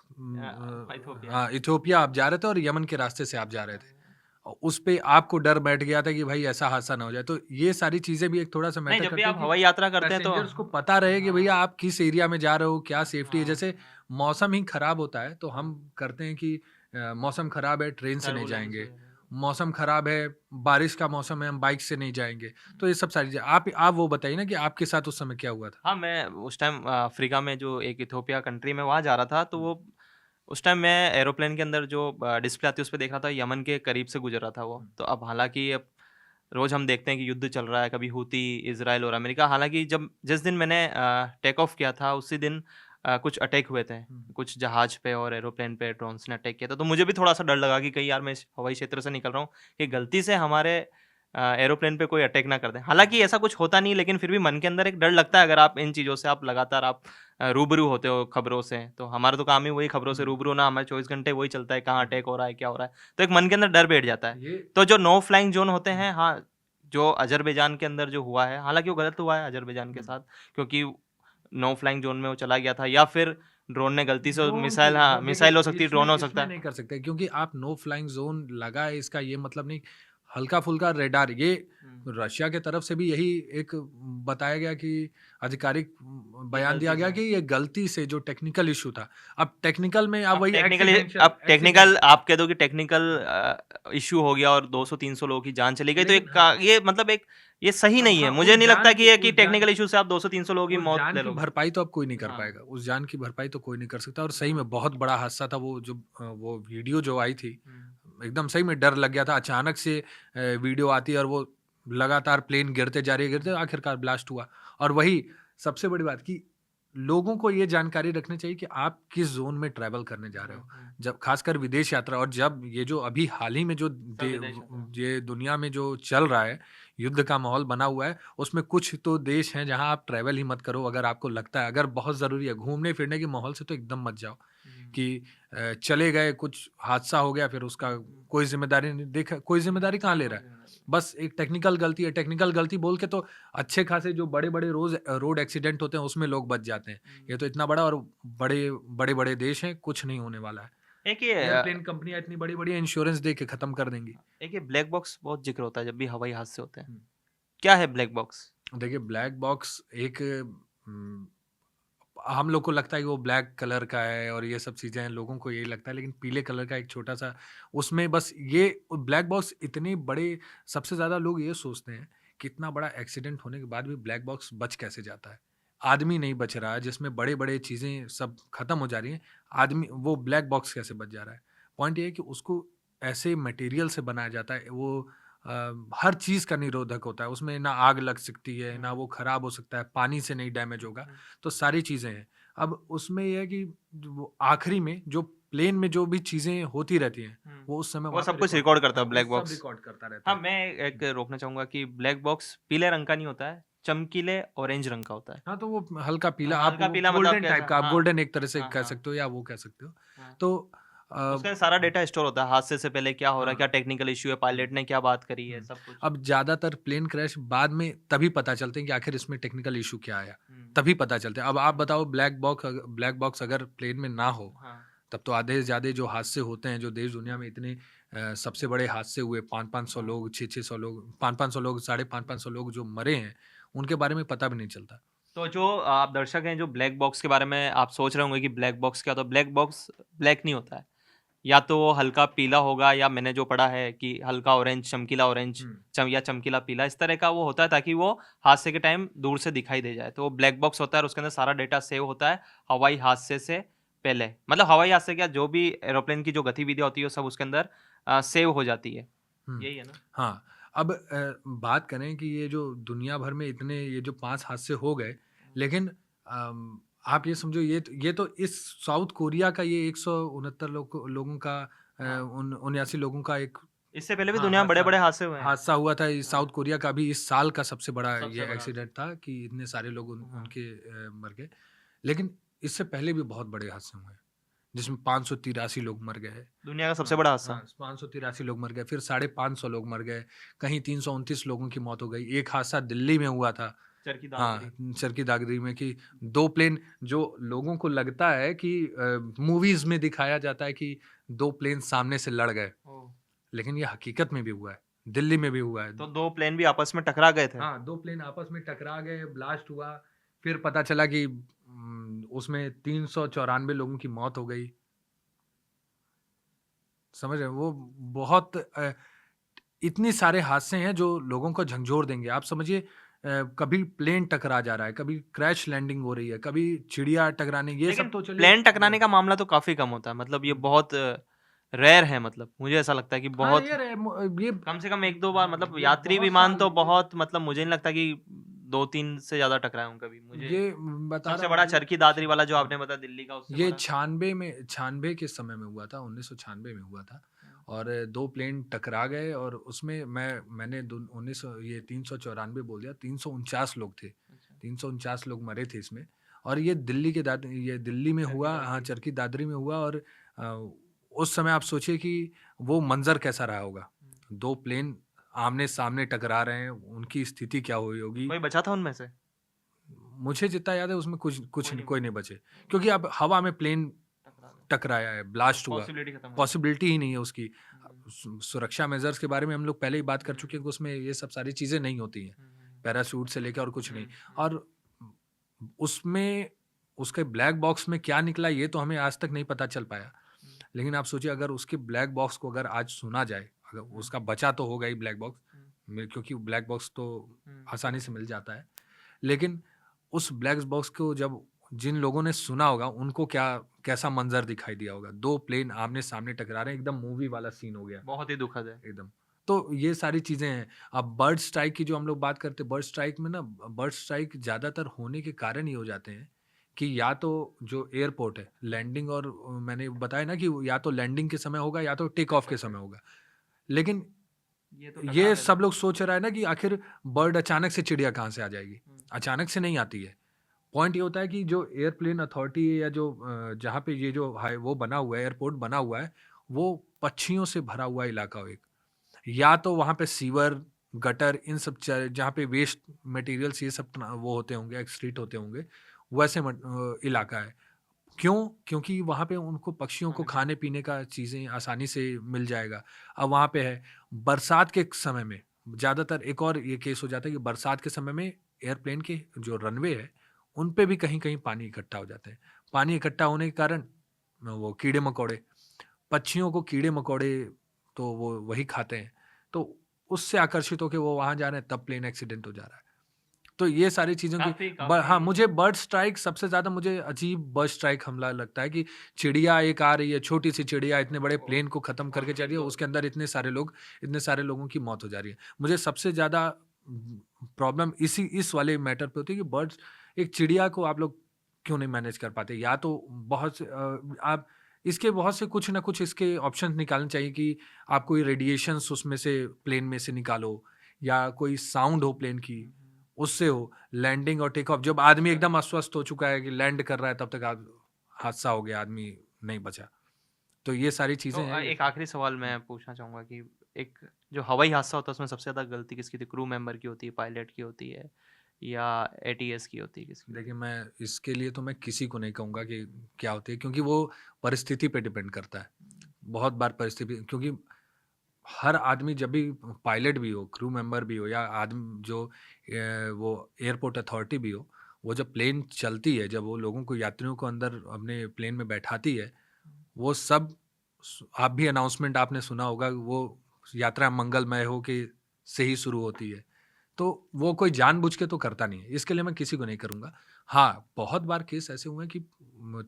[SPEAKER 1] इथोपिया।
[SPEAKER 2] हाँ, इथियोपिया आप जा रहे थे और यमन के रास्ते से आप जा रहे थे। और उस पे आपको डर बैठ गया था कि भाई ऐसा हादसा ना हो जाए। तो ये सारी चीज़ें भी एक थोड़ा-सा
[SPEAKER 1] नहीं,
[SPEAKER 2] मैटर
[SPEAKER 1] जब भी
[SPEAKER 2] करती है
[SPEAKER 1] आप
[SPEAKER 2] कि
[SPEAKER 1] हवाई यात्रा करते हैं तो
[SPEAKER 2] पैसेंजर्स को पता रहे कि भैया
[SPEAKER 1] हाँ,
[SPEAKER 2] आप किस एरिया में जा रहे हो, क्या सेफ्टी है।
[SPEAKER 1] हाँ,
[SPEAKER 2] जैसे मौसम ही खराब होता है तो हम करते हैं कि मौसम खराब है, ट्रेन से नहीं
[SPEAKER 1] टर्बुलेंस।
[SPEAKER 2] जाएँगे। मौसम खराब है, बारिश का मौसम है, हम बाइक से नहीं जाएँगे। तो ये सब सारी चीज़ें आप वो बताइए ना कि आपके साथ उस समय क्या हुआ था?
[SPEAKER 1] हाँ, मैं उस टाइम अफ्रीका में जो एक इथोपिया कंट्री में वहाँ जा रहा था, तो वो उस टाइम मैं एरोप्लेन के अंदर जो डिस्प्ले आती है उस पे देख रहा था, यमन के करीब से गुजर रहा था वो। तो अब हालाँकि अब रोज हम देखते हैं कि युद्ध चल रहा है, कभी हूती, इजराइल और अमेरिका। हालांकि जब जिस दिन मैंने टेक ऑफ किया था उसी दिन कुछ अटैक हुए थे, कुछ जहाज पे और एरोप्लेन पे ड्रोन्स ने अटैक किया था। तो मुझे भी थोड़ा सा डर लगा कि कहीं यार मैं इस हवाई क्षेत्र से निकल रहा हूँ कि गलती से हमारे एरोप्लेन पे कोई अटैक ना कर दे। हालांकि ऐसा कुछ होता नहीं, लेकिन फिर भी मन के अंदर एक डर लगता है। अगर आप इन चीज़ों से आप लगातार आप रूबरू होते हो खबरों से, तो हमारा तो काम ही वही खबरों से रूबरू होना, हमारे 24 घंटे वही चलता है, कहाँ अटैक हो रहा है, क्या हो रहा है। तो एक मन के अंदर डर बैठ जाता है।
[SPEAKER 2] ये
[SPEAKER 1] तो जो नो फ्लाइंग जोन होते हैं, हाँ, जो अजरबैजान के अंदर जो हुआ है, हालांकि वो गलत हुआ है अजरबैजान के साथ, क्योंकि नो फ्लाइंग जोन में वो चला गया था, या फिर ड्रोन ने गलती से
[SPEAKER 2] ड्रोन
[SPEAKER 1] मिसाइल,
[SPEAKER 2] को
[SPEAKER 1] हाँ, मिसाइल हो सकती है, ड्रोन हो सकता
[SPEAKER 2] इसमें
[SPEAKER 1] है।
[SPEAKER 2] नहीं कर सकते क्योंकि आप नो फ्लाइंग जोन लगा है इसका ये मतलब नहीं। हल्का फुल्का रेडार ये रशिया के तरफ से भी यही एक बताया गया कि आधिकारिक बयान दिया
[SPEAKER 1] गलती
[SPEAKER 2] गया
[SPEAKER 1] से
[SPEAKER 2] कि ये गलती से जो टेक्निकल इशू था। अब टेक्निकल में आप
[SPEAKER 1] अब
[SPEAKER 2] वही
[SPEAKER 1] टेक्निकली,
[SPEAKER 2] एक्सीडेंशियल
[SPEAKER 1] अब टेक्निकल आप कह दो कि टेक्निकल इशू हो गया और 200-300 लोगों की जान चली गई, तो
[SPEAKER 2] लेकिन
[SPEAKER 1] एक
[SPEAKER 2] हाँ
[SPEAKER 1] ये मतलब एक ये सही
[SPEAKER 2] अब
[SPEAKER 1] नहीं है।
[SPEAKER 2] हाँ
[SPEAKER 1] मुझे नहीं लगता कि ये कि
[SPEAKER 2] उस जान
[SPEAKER 1] टेक्निकल इशू से आप 200-300 लोगों की
[SPEAKER 2] उस
[SPEAKER 1] मौत
[SPEAKER 2] जान
[SPEAKER 1] ले
[SPEAKER 2] की
[SPEAKER 1] लोगे।
[SPEAKER 2] भरपाई तो अब कोई नहीं कर
[SPEAKER 1] हाँ,
[SPEAKER 2] पाएगा। उस जान की भरपाई तो कोई नहीं कर सकता और सही में बहुत बड़ा हादसा था वो जो वो वीडियो जो आई थी, एकदम सही में डर लग गया था। अचानक से वीडियो आती है और वो लगातार प्लेन गिरते जा रही है, गिरते आखिरकार ब्लास्ट हुआ। और वही सबसे बड़ी बात कि लोगों को ये जानकारी रखनी चाहिए कि आप किस जोन में ट्रैवल करने जा रहे हो। जब खासकर विदेश यात्रा और जब ये जो अभी हाल ही में जो
[SPEAKER 1] विदेश यात्रा।
[SPEAKER 2] ये दुनिया में जो चल रहा है, युद्ध का माहौल बना हुआ है, उसमें कुछ तो देश हैं जहां आप ट्रैवल ही मत करो। अगर आपको लगता है अगर बहुत ज़रूरी है घूमने फिरने के माहौल से तो एकदम मत जाओ कि चले गए कुछ हादसा हो गया फिर उसका कोई जिम्मेदारी नहीं। देखा कोई जिम्मेदारी कहाँ ले रहा है, बस एक टेक्निकल गलती है। टेक्निकल गलती बोल के तो अच्छे खासे जो बड़े बड़े रोड एक्सीडेंट होते हैं उसमें लोग बच जाते हैं। ये तो इतना बड़ा और बड़े बड़े बड़े देश हैं, कुछ नहीं होने वाला है।
[SPEAKER 1] एक ये
[SPEAKER 2] एयरप्लेन कंपनियां इतनी बड़ी बड़ी इंश्योरेंस दे के खत्म कर देंगी।
[SPEAKER 1] एक ये ब्लैक बॉक्स बहुत जिक्र होता है जब भी हवाई हादसे होते हैं। क्या है ब्लैक बॉक्स?
[SPEAKER 2] देखिए ब्लैक बॉक्स एक हम्म, हम लोग को लगता है कि वो ब्लैक कलर का है और ये सब चीज़ें हैं, लोगों को यही लगता है, लेकिन पीले कलर का एक छोटा सा उसमें बस ये ब्लैक बॉक्स इतने बड़े। सबसे ज़्यादा लोग ये सोचते हैं कि इतना बड़ा एक्सीडेंट होने के बाद भी ब्लैक बॉक्स बच कैसे जाता है। आदमी नहीं बच रहा है जिसमें बड़े बड़े चीज़ें सब खत्म हो जा रही हैं, आदमी वो ब्लैक बॉक्स कैसे बच जा रहा है। पॉइंट ये है कि उसको ऐसे मटेरियल से बनाया जाता है, वो हर चीज़ का निरोधक होता है, उसमें ना आग लग सकती है ना वो खराब हो सकता है, पानी से नहीं डैमेज होगा। तो सारी चीज़ें हैं। अब उसमें ये है कि जो वो आखिरी में जो प्लेन में जो भी चीज़ें होती रहती हैं, वो उस समय
[SPEAKER 1] वो
[SPEAKER 2] वहाँ
[SPEAKER 1] सब
[SPEAKER 2] पे
[SPEAKER 1] कुछ
[SPEAKER 2] रिकॉर्ड
[SPEAKER 1] रिकॉर्ड
[SPEAKER 2] करता
[SPEAKER 1] करता है
[SPEAKER 2] वो
[SPEAKER 1] ब्लैक
[SPEAKER 2] सब
[SPEAKER 1] बॉक्स।
[SPEAKER 2] रिकॉर्ड करता रहता
[SPEAKER 1] हाँ,
[SPEAKER 2] है।
[SPEAKER 1] मैं एक रोकना चाहूंगा कि ब्लैक बॉक्स पीले रंग का नहीं होता है, चमकीले ऑरेंज रंग का होता है।
[SPEAKER 2] हाँ, तो वो हल्का पीला,
[SPEAKER 1] हाँ,
[SPEAKER 2] आप
[SPEAKER 1] हल्का
[SPEAKER 2] वो
[SPEAKER 1] पीला मतलब
[SPEAKER 2] गोल्डन टाइप
[SPEAKER 1] कैसा?
[SPEAKER 2] का, आप
[SPEAKER 1] हाँ,
[SPEAKER 2] गोल्डन एक तरह से
[SPEAKER 1] हाँ,
[SPEAKER 2] कह
[SPEAKER 1] हाँ,
[SPEAKER 2] सकते हो या वो कह सकते हो।
[SPEAKER 1] हाँ।
[SPEAKER 2] तो
[SPEAKER 1] उसका सारा डेटा स्टोर होता है, हादसे से पहले क्या हो रहा है, क्या
[SPEAKER 2] हाँ।
[SPEAKER 1] टेक्निकल इश्यू है, पायलट ने क्या बात करी है,
[SPEAKER 2] हुँ।
[SPEAKER 1] सब कुछ।
[SPEAKER 2] अब ज़्यादातर प्लेन क्रैश बाद में तभी पता चलते हैं कि आखिर इसमें टेक्निकल इश्यू क्या आया,
[SPEAKER 1] हम्म,
[SPEAKER 2] तभी पता चलते हैं। अब आप बताओ ब्लैक बॉक्स अगर प्लेन में ना हो,
[SPEAKER 1] हाँ,
[SPEAKER 2] तब तो आधे से ज़्यादा जो हादसे होते हैं, जो देश दुनिया में इतने सबसे बड़े हादसे हुए, 500-500
[SPEAKER 1] हाँ।
[SPEAKER 2] लोग, 600-600 लोग, 500-500 लोग, साढ़े 500-500 लोग जो मरे हैं, उनके बारे में पता भी नहीं चलता।
[SPEAKER 1] तो जो आप दर्शक हैं जो ब्लैक बॉक्स के बारे में आप सोच रहे होंगे कि ब्लैक बॉक्स क्या, तो ब्लैक बॉक्स ब्लैक नहीं होता है। या तो वो हल्का पीला होगा, या मैंने जो पढ़ा है कि हल्का ऑरेंज, चमकीला ऑरेंज,
[SPEAKER 2] हुँ।
[SPEAKER 1] या चमकीला पीला, इस तरह का वो होता है ताकि वो हादसे के टाइम दूर से दिखाई दे जाए। तो वो ब्लैक बॉक्स होता है और उसके अंदर सारा डेटा सेव होता है हवाई हादसे से पहले। मतलब हवाई हादसे क्या, जो भी एरोप्लेन की जो गतिविधियाँ होती है वो सब उसके अंदर सेव हो जाती है।
[SPEAKER 2] हुँ।
[SPEAKER 1] यही है ना?
[SPEAKER 2] हाँ, अब बात करें कि ये जो दुनिया भर में इतने ये जो 5 हादसे हो गए, लेकिन आप ये समझो ये तो इस साउथ कोरिया का ये 169 लोगों का
[SPEAKER 1] हाँ।
[SPEAKER 2] 79 लोगों का एक
[SPEAKER 1] इससे पहले भी
[SPEAKER 2] हाँ,
[SPEAKER 1] दुनिया में बड़े-बड़े हादसे हुए हैं।
[SPEAKER 2] हादसा हुआ था। इस
[SPEAKER 1] हाँ,
[SPEAKER 2] साउथ कोरिया का भी इस साल का सबसे बड़ा
[SPEAKER 1] सबसे
[SPEAKER 2] ये
[SPEAKER 1] बड़ा
[SPEAKER 2] एक्सीडेंट था कि इतने सारे लोग
[SPEAKER 1] हाँ।
[SPEAKER 2] उनके मर गए। लेकिन इससे पहले भी बहुत बड़े हादसे हुए हैं, जिसमें 583 लोग मर गए।
[SPEAKER 1] दुनिया का सबसे
[SPEAKER 2] हाँ,
[SPEAKER 1] बड़ा हादसा।
[SPEAKER 2] हाँ, 583 लोग मर गए, फिर 550 लोग मर गए, कहीं 329 लोगों की मौत हो गई। एक हादसा दिल्ली में हुआ था।
[SPEAKER 1] चरखी दादरी।
[SPEAKER 2] हाँ, चरखी दादरी में कि 2 प्लेन जो लोगों को लगता है कि मूवीज़ में दिखाया जाता है कि 2 प्लेन सामने से लड़ गए,
[SPEAKER 1] ओह!
[SPEAKER 2] लेकिन ये हकीकत में भी हुआ है, दिल्ली में भी हुआ है।
[SPEAKER 1] तो 2 प्लेन भी आपस में टकरा गए थे।
[SPEAKER 2] हाँ, 2 प्लेन आपस में टकरा गए, ब्लास्ट हुआ, फिर पता चला कि उसमें 394 लोगों की मौत हो गई। समझ रहे हैं? वो बहुत इतने सारे हादसे हैं जो लोगों को झंझोर देंगे। आप समझिए कभी प्लेन टकरा जा रहा है, कभी क्रैश लैंडिंग हो रही है, कभी चिड़िया टकराने, ये
[SPEAKER 1] लेकिन
[SPEAKER 2] सब तो चलिए
[SPEAKER 1] प्लेन टकराने का मामला तो काफ़ी कम होता है। मतलब ये
[SPEAKER 2] हुँ।
[SPEAKER 1] बहुत रेयर है, मतलब मुझे ऐसा लगता है कि
[SPEAKER 2] हाँ
[SPEAKER 1] बहुत
[SPEAKER 2] ये
[SPEAKER 1] कम से कम 1-2 बार, मतलब
[SPEAKER 2] ये
[SPEAKER 1] यात्री
[SPEAKER 2] बहुत
[SPEAKER 1] विमान
[SPEAKER 2] साल
[SPEAKER 1] तो बहुत, मतलब मुझे नहीं लगता कि 2-3 से ज़्यादा टकराए हों कभी। मुझे
[SPEAKER 2] ये बता
[SPEAKER 1] सबसे
[SPEAKER 2] रहा हूँ
[SPEAKER 1] बड़ा
[SPEAKER 2] आपको
[SPEAKER 1] चरखी दादरी वाला जो आपने
[SPEAKER 2] हाँ
[SPEAKER 1] बताया दिल्ली का, उससे
[SPEAKER 2] ये
[SPEAKER 1] बड़ा।
[SPEAKER 2] 96 के समय में हुआ था 1996 में हुआ था और दो प्लेन टकरा गए और उसमें मैंने 1900 ये 394 बोल दिया 349 लोग थे
[SPEAKER 1] अच्छा,
[SPEAKER 2] 349 लोग मरे थे इसमें और ये दिल्ली के ये दिल्ली में
[SPEAKER 1] चरखी
[SPEAKER 2] हुआ हाँ
[SPEAKER 1] दादरी।
[SPEAKER 2] चरखी दादरी में हुआ और अ, उस समय आप सोचिए कि वो मंजर कैसा रहा होगा
[SPEAKER 1] हुँ।
[SPEAKER 2] दो प्लेन आमने सामने टकरा रहे हैं उनकी स्थिति क्या हुई होगी
[SPEAKER 1] कोई बचा था उनमें से?
[SPEAKER 2] मुझे जितना याद है उसमें कुछ कुछ
[SPEAKER 1] कोई नहीं
[SPEAKER 2] कोई
[SPEAKER 1] बचा।
[SPEAKER 2] नहीं बचे क्योंकि अब हवा में प्लेन
[SPEAKER 1] टकरा गए।
[SPEAKER 2] टकराया है
[SPEAKER 1] तो
[SPEAKER 2] ब्लास्ट हुआ
[SPEAKER 1] पॉसिबिलिटी खत्म हो गई।
[SPEAKER 2] पॉसिबिलिटी ही नहीं है उसकी
[SPEAKER 1] हुँ,
[SPEAKER 2] सुरक्षा मेजर्स के बारे में हम लोग पहले ही बात कर चुके
[SPEAKER 1] हुँ,
[SPEAKER 2] हैं कि उसमें ये सब सारी चीज़ें नहीं होती हैं
[SPEAKER 1] हुँ,
[SPEAKER 2] पैराशूट से लेकर और कुछ
[SPEAKER 1] हुँ,
[SPEAKER 2] नहीं
[SPEAKER 1] हुँ,
[SPEAKER 2] और उसमें उसके ब्लैक बॉक्स में क्या निकला ये तो हमें आज तक नहीं पता चल पाया
[SPEAKER 1] हुँ,
[SPEAKER 2] लेकिन आप सोचिए अगर उसके ब्लैक बॉक्स को अगर आज सुना जाए अगर
[SPEAKER 1] हुँ,
[SPEAKER 2] उसका बचा तो होगा ही ब्लैक बॉक्स
[SPEAKER 1] हुँ,
[SPEAKER 2] क्योंकि ब्लैक बॉक्स तो
[SPEAKER 1] हुँ,
[SPEAKER 2] आसानी से मिल जाता है लेकिन उस ब्लैक बॉक्स को जब जिन लोगों ने सुना होगा उनको क्या कैसा मंजर दिखाई दिया होगा दो प्लेन आमने सामने टकरा रहे हैं एकदम मूवी वाला सीन हो गया
[SPEAKER 1] बहुत ही दुखद है।
[SPEAKER 2] एकदम तो ये सारी चीजें हैं अब बर्ड स्ट्राइक की जो हम लोग बात करते हैं बर्ड स्ट्राइक में ना बर्ड स्ट्राइक ज्यादातर होने के कारण ये हो जाते हैं कि या तो जो एयरपोर्ट है लैंडिंग और मैंने बताया ना कि या तो लैंडिंग के समय होगा या तो टेक ऑफ के समय होगा लेकिन
[SPEAKER 1] ये तो टकरा
[SPEAKER 2] ये
[SPEAKER 1] गए
[SPEAKER 2] सब
[SPEAKER 1] थे।
[SPEAKER 2] लोग सोच रहा है ना कि आखिर बर्ड अचानक से चिड़िया कहाँ से आ जाएगी
[SPEAKER 1] हुँ,
[SPEAKER 2] अचानक से नहीं आती है पॉइंट ये होता है कि जो एयरप्लेन अथॉरिटी है या जो जहाँ पे ये जो हाई वो बना हुआ है एयरपोर्ट बना हुआ है वो पक्षियों से भरा हुआ इलाका हो एक या तो वहाँ पे सीवर गटर इन सब जहाँ पे वेस्ट मटेरियल्स ये सब वो होते होंगे एक्सक्रीट होते होंगे वैसे इलाका है क्यों क्योंकि वहाँ पे उनको पक्षियों को
[SPEAKER 1] खाने पीने।
[SPEAKER 2] खाने पीने का चीज़ें आसानी से मिल जाएगा अब वहाँ पे है बरसात के समय में ज़्यादातर एक और ये केस हो जाता है कि बरसात के समय में एयरप्लेन के जो रनवे है उन पे भी कहीं कहीं पानी इकट्ठा हो जाते हैं पानी इकट्ठा होने के कारण वो कीड़े मकोड़े पक्षियों को कीड़े मकोड़े तो वो वही खाते हैं तो उससे आकर्षित होकर वो वहाँ जा रहे हैं तब प्लेन एक्सीडेंट हो जा रहा है तो ये सारी चीज़ों की
[SPEAKER 1] काफ़ी
[SPEAKER 2] हाँ
[SPEAKER 1] काफ़ी
[SPEAKER 2] मुझे बर्ड स्ट्राइक सबसे ज़्यादा मुझे अजीब बर्ड स्ट्राइक हमला लगता है कि चिड़िया एक आ रही है छोटी सी चिड़िया इतने बड़े प्लेन को ख़त्म करके जा रही है उसके अंदर इतने सारे लोगों की मौत हो जा रही है मुझे सबसे ज़्यादा प्रॉब्लम इस वाले मैटर पे होती है कि बर्ड्स एक चिड़िया को आप लोग क्यों नहीं मैनेज कर पाते या तो बहुत से आप इसके बहुत से कुछ ना कुछ इसके ऑप्शन निकालने चाहिए कि आप कोई रेडिएशंस उसमें से प्लेन में से निकालो या कोई साउंड हो प्लेन की
[SPEAKER 1] हुँ, हुँ।
[SPEAKER 2] उससे हो लैंडिंग और टेक ऑफ जब आदमी एकदम अस्वस्थ हो चुका है कि लैंड कर रहा है तब तक हादसा हो गया आदमी नहीं बचा तो ये सारी
[SPEAKER 1] तो
[SPEAKER 2] चीजें हैं ये
[SPEAKER 1] एक आखिरी सवाल मैं पूछना चाहूँगा कि एक जो हवाई हादसा होता है उसमें सबसे ज़्यादा गलती किसकी थी? क्रू मेंबर की होती है, पायलट की होती है या एटीएस की होती है, किसकी होती
[SPEAKER 2] देखिए
[SPEAKER 1] है?
[SPEAKER 2] मैं इसके लिए तो मैं किसी को नहीं कहूँगा कि क्या होती है क्योंकि वो परिस्थिति पे डिपेंड करता है
[SPEAKER 1] हुँ,
[SPEAKER 2] बहुत बार परिस्थिति क्योंकि हर आदमी जब भी पायलट भी हो क्रू मेंबर भी हो या आदमी जो वो एयरपोर्ट अथॉरिटी भी हो वो जब प्लेन चलती है जब वो लोगों को यात्रियों को अंदर अपने प्लेन में बैठाती है
[SPEAKER 1] हुँ,
[SPEAKER 2] वो सब आप भी अनाउंसमेंट आपने सुना होगा वो यात्रा मंगलमय हो के से ही शुरू होती है तो वो कोई जानबूझ के तो करता नहीं है इसके लिए मैं किसी को नहीं करूँगा हाँ बहुत बार केस ऐसे हुए हैं कि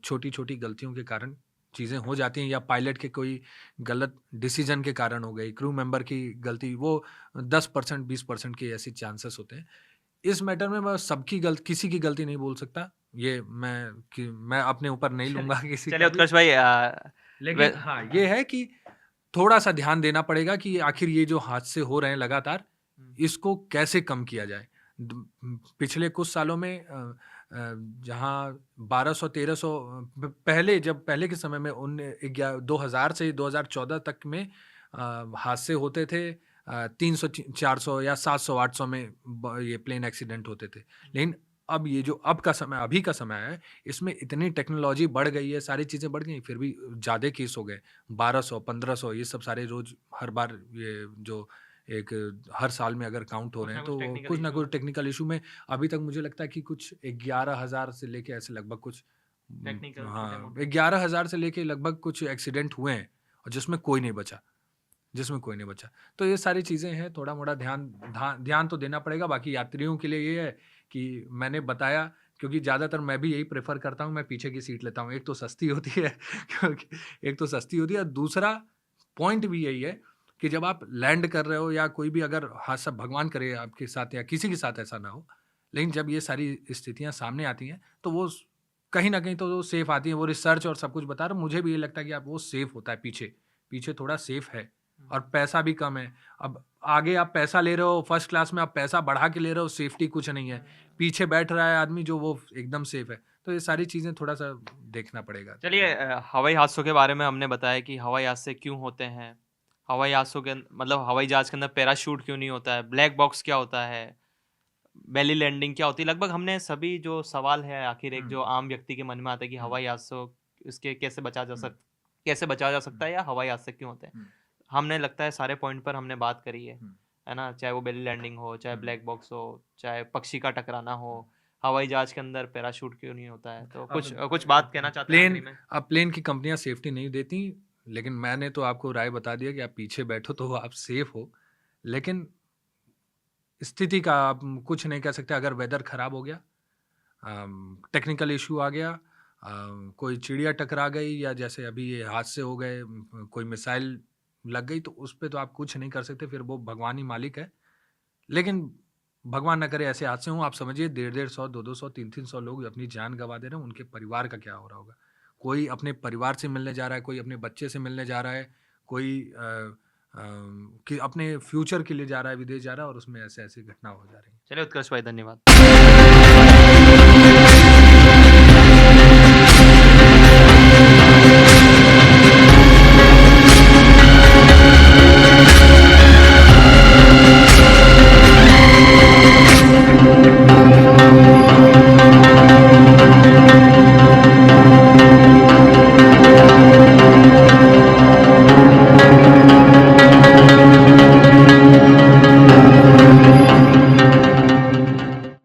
[SPEAKER 2] छोटी छोटी गलतियों के कारण चीज़ें हो जाती हैं या पायलट के कोई गलत डिसीजन के कारण हो गई क्रू मेंबर की गलती वो 10% 20% के ऐसे चांसेस होते हैं इस मैटर में मैं सबकी गलती किसी की गलती नहीं बोल सकता ये मैं अपने ऊपर नहीं
[SPEAKER 1] चलिए
[SPEAKER 2] लूंगा किसी
[SPEAKER 1] चलिए
[SPEAKER 2] का भी
[SPEAKER 1] उत्कर्ष भाई वे
[SPEAKER 2] लेकिन हाँ ये है कि थोड़ा-सा ध्यान देना पड़ेगा कि आखिर ये जो हादसे हो रहे हैं लगातार,
[SPEAKER 1] हुँ,
[SPEAKER 2] इसको कैसे कम किया जाए? पिछले कुछ सालों में जहाँ 1200-1300 पहले के समय में 2000 से 2014 तक में हादसे होते थे 300 400 या 700-800 में ये प्लेन एक्सीडेंट होते थे। लेकिन अब ये जो अभी का समय है, इसमें इतनी टेक्नोलॉजी बढ़ गई है, सारी चीज़ें बढ़ गई, फिर भी ज़्यादा केस हो गए। 1200 1500 ये सब सारे रोज हर बार ये जो एक हर साल में अगर काउंट हो
[SPEAKER 1] कुछ
[SPEAKER 2] रहे
[SPEAKER 1] ना
[SPEAKER 2] हैं
[SPEAKER 1] कुछ
[SPEAKER 2] तो
[SPEAKER 1] टेक्निकल
[SPEAKER 2] कुछ ना
[SPEAKER 1] इश्यू
[SPEAKER 2] कुछ टेक्निकल इशू में अभी तक मुझे लगता है कि कुछ 11,000 से लेके ऐसे लगभग कुछ
[SPEAKER 1] टेक्निकल
[SPEAKER 2] हाँ
[SPEAKER 1] छोटे-मोटे।
[SPEAKER 2] 11,000 से लेके लगभग कुछ एक्सीडेंट हुए हैं और जिसमें कोई नहीं बचा तो ये सारी चीज़ें हैं थोड़ा मोड़ा ध्यान तो देना पड़ेगा बाकी यात्रियों के लिए ये है कि मैंने बताया क्योंकि ज़्यादातर मैं भी यही प्रेफर करता हूँ मैं पीछे की सीट लेता हूँ एक तो सस्ती होती है क्योंकि एक तो सस्ती होती है दूसरा पॉइंट भी यही है कि जब आप लैंड कर रहे हो या कोई भी अगर हादसा भगवान करे आपके साथ या किसी के साथ ऐसा ना हो, लेकिन जब ये सारी स्थितियां सामने आती हैं तो वो कहीं ना कहीं तो वो सेफ आती हैं। वो रिसर्च और सब कुछ बता रहे, मुझे भी ये लगता है कि आप वो सेफ होता है, पीछे पीछे थोड़ा सेफ है और पैसा भी कम है। अब आगे आप पैसा ले रहे हो, फर्स्ट क्लास में आप पैसा बढ़ा के ले रहे हो, सेफ्टी कुछ नहीं है। पीछे बैठ रहा है आदमी जो वो एकदम सेफ है। तो ये सारी चीज़ें थोड़ा सा देखना पड़ेगा।
[SPEAKER 1] चलिए हवाई हादसों के बारे में हमने बताया कि हवाई हादसे क्यों होते हैं, हवाई हादसों के मतलब हवाई जहाज के अंदर पैराशूट क्यों नहीं होता है, ब्लैक बॉक्स क्या होता है, बेली लैंडिंग क्या होती है। लगभग हमने सभी जो सवाल है आखिर एक जो आम व्यक्ति के मन में आता है कि हवाई हादसों इसके कैसे बचा जा सकता है या हवाई हादसे क्यों होते हैं, हमने लगता है सारे पॉइंट पर हमने बात करी है ना। चाहे वो बेली लैंडिंग हो, चाहे ब्लैक बॉक्स हो, चाहे पक्षी का टकराना हो, हवाई जहाज के अंदर पैराशूट क्यों नहीं होता है। तो कुछ बात कहना चाहते हैं आखिरी में?
[SPEAKER 2] अब प्लेन की कंपनियां सेफ्टी नहीं देती, लेकिन मैंने तो आपको राय बता दिया कि आप पीछे बैठो तो आप सेफ हो। लेकिन स्थिति का आप कुछ नहीं कह सकते। अगर वेदर खराब हो गया, टेक्निकल इशू आ गया, कोई चिड़िया टकरा गई या जैसे अभी ये हादसे हो गए, कोई मिसाइल लग गई, तो उस पर तो आप कुछ नहीं कर सकते, फिर वो भगवान ही मालिक है। लेकिन भगवान ना करे ऐसे हादसे हों। आप समझिए 150-150, 200-200, 300-300 लोग अपनी जान गंवा दे रहे हैं, उनके परिवार का क्या हो रहा होगा। कोई अपने परिवार से मिलने जा रहा है, कोई अपने बच्चे से मिलने जा रहा है, कोई कि अपने फ्यूचर के लिए जा रहा है, विदेश जा रहा है, और उसमें ऐसे ऐसी घटना हो जा रही है।
[SPEAKER 1] चलिए उत्कर्ष भाई, धन्यवाद।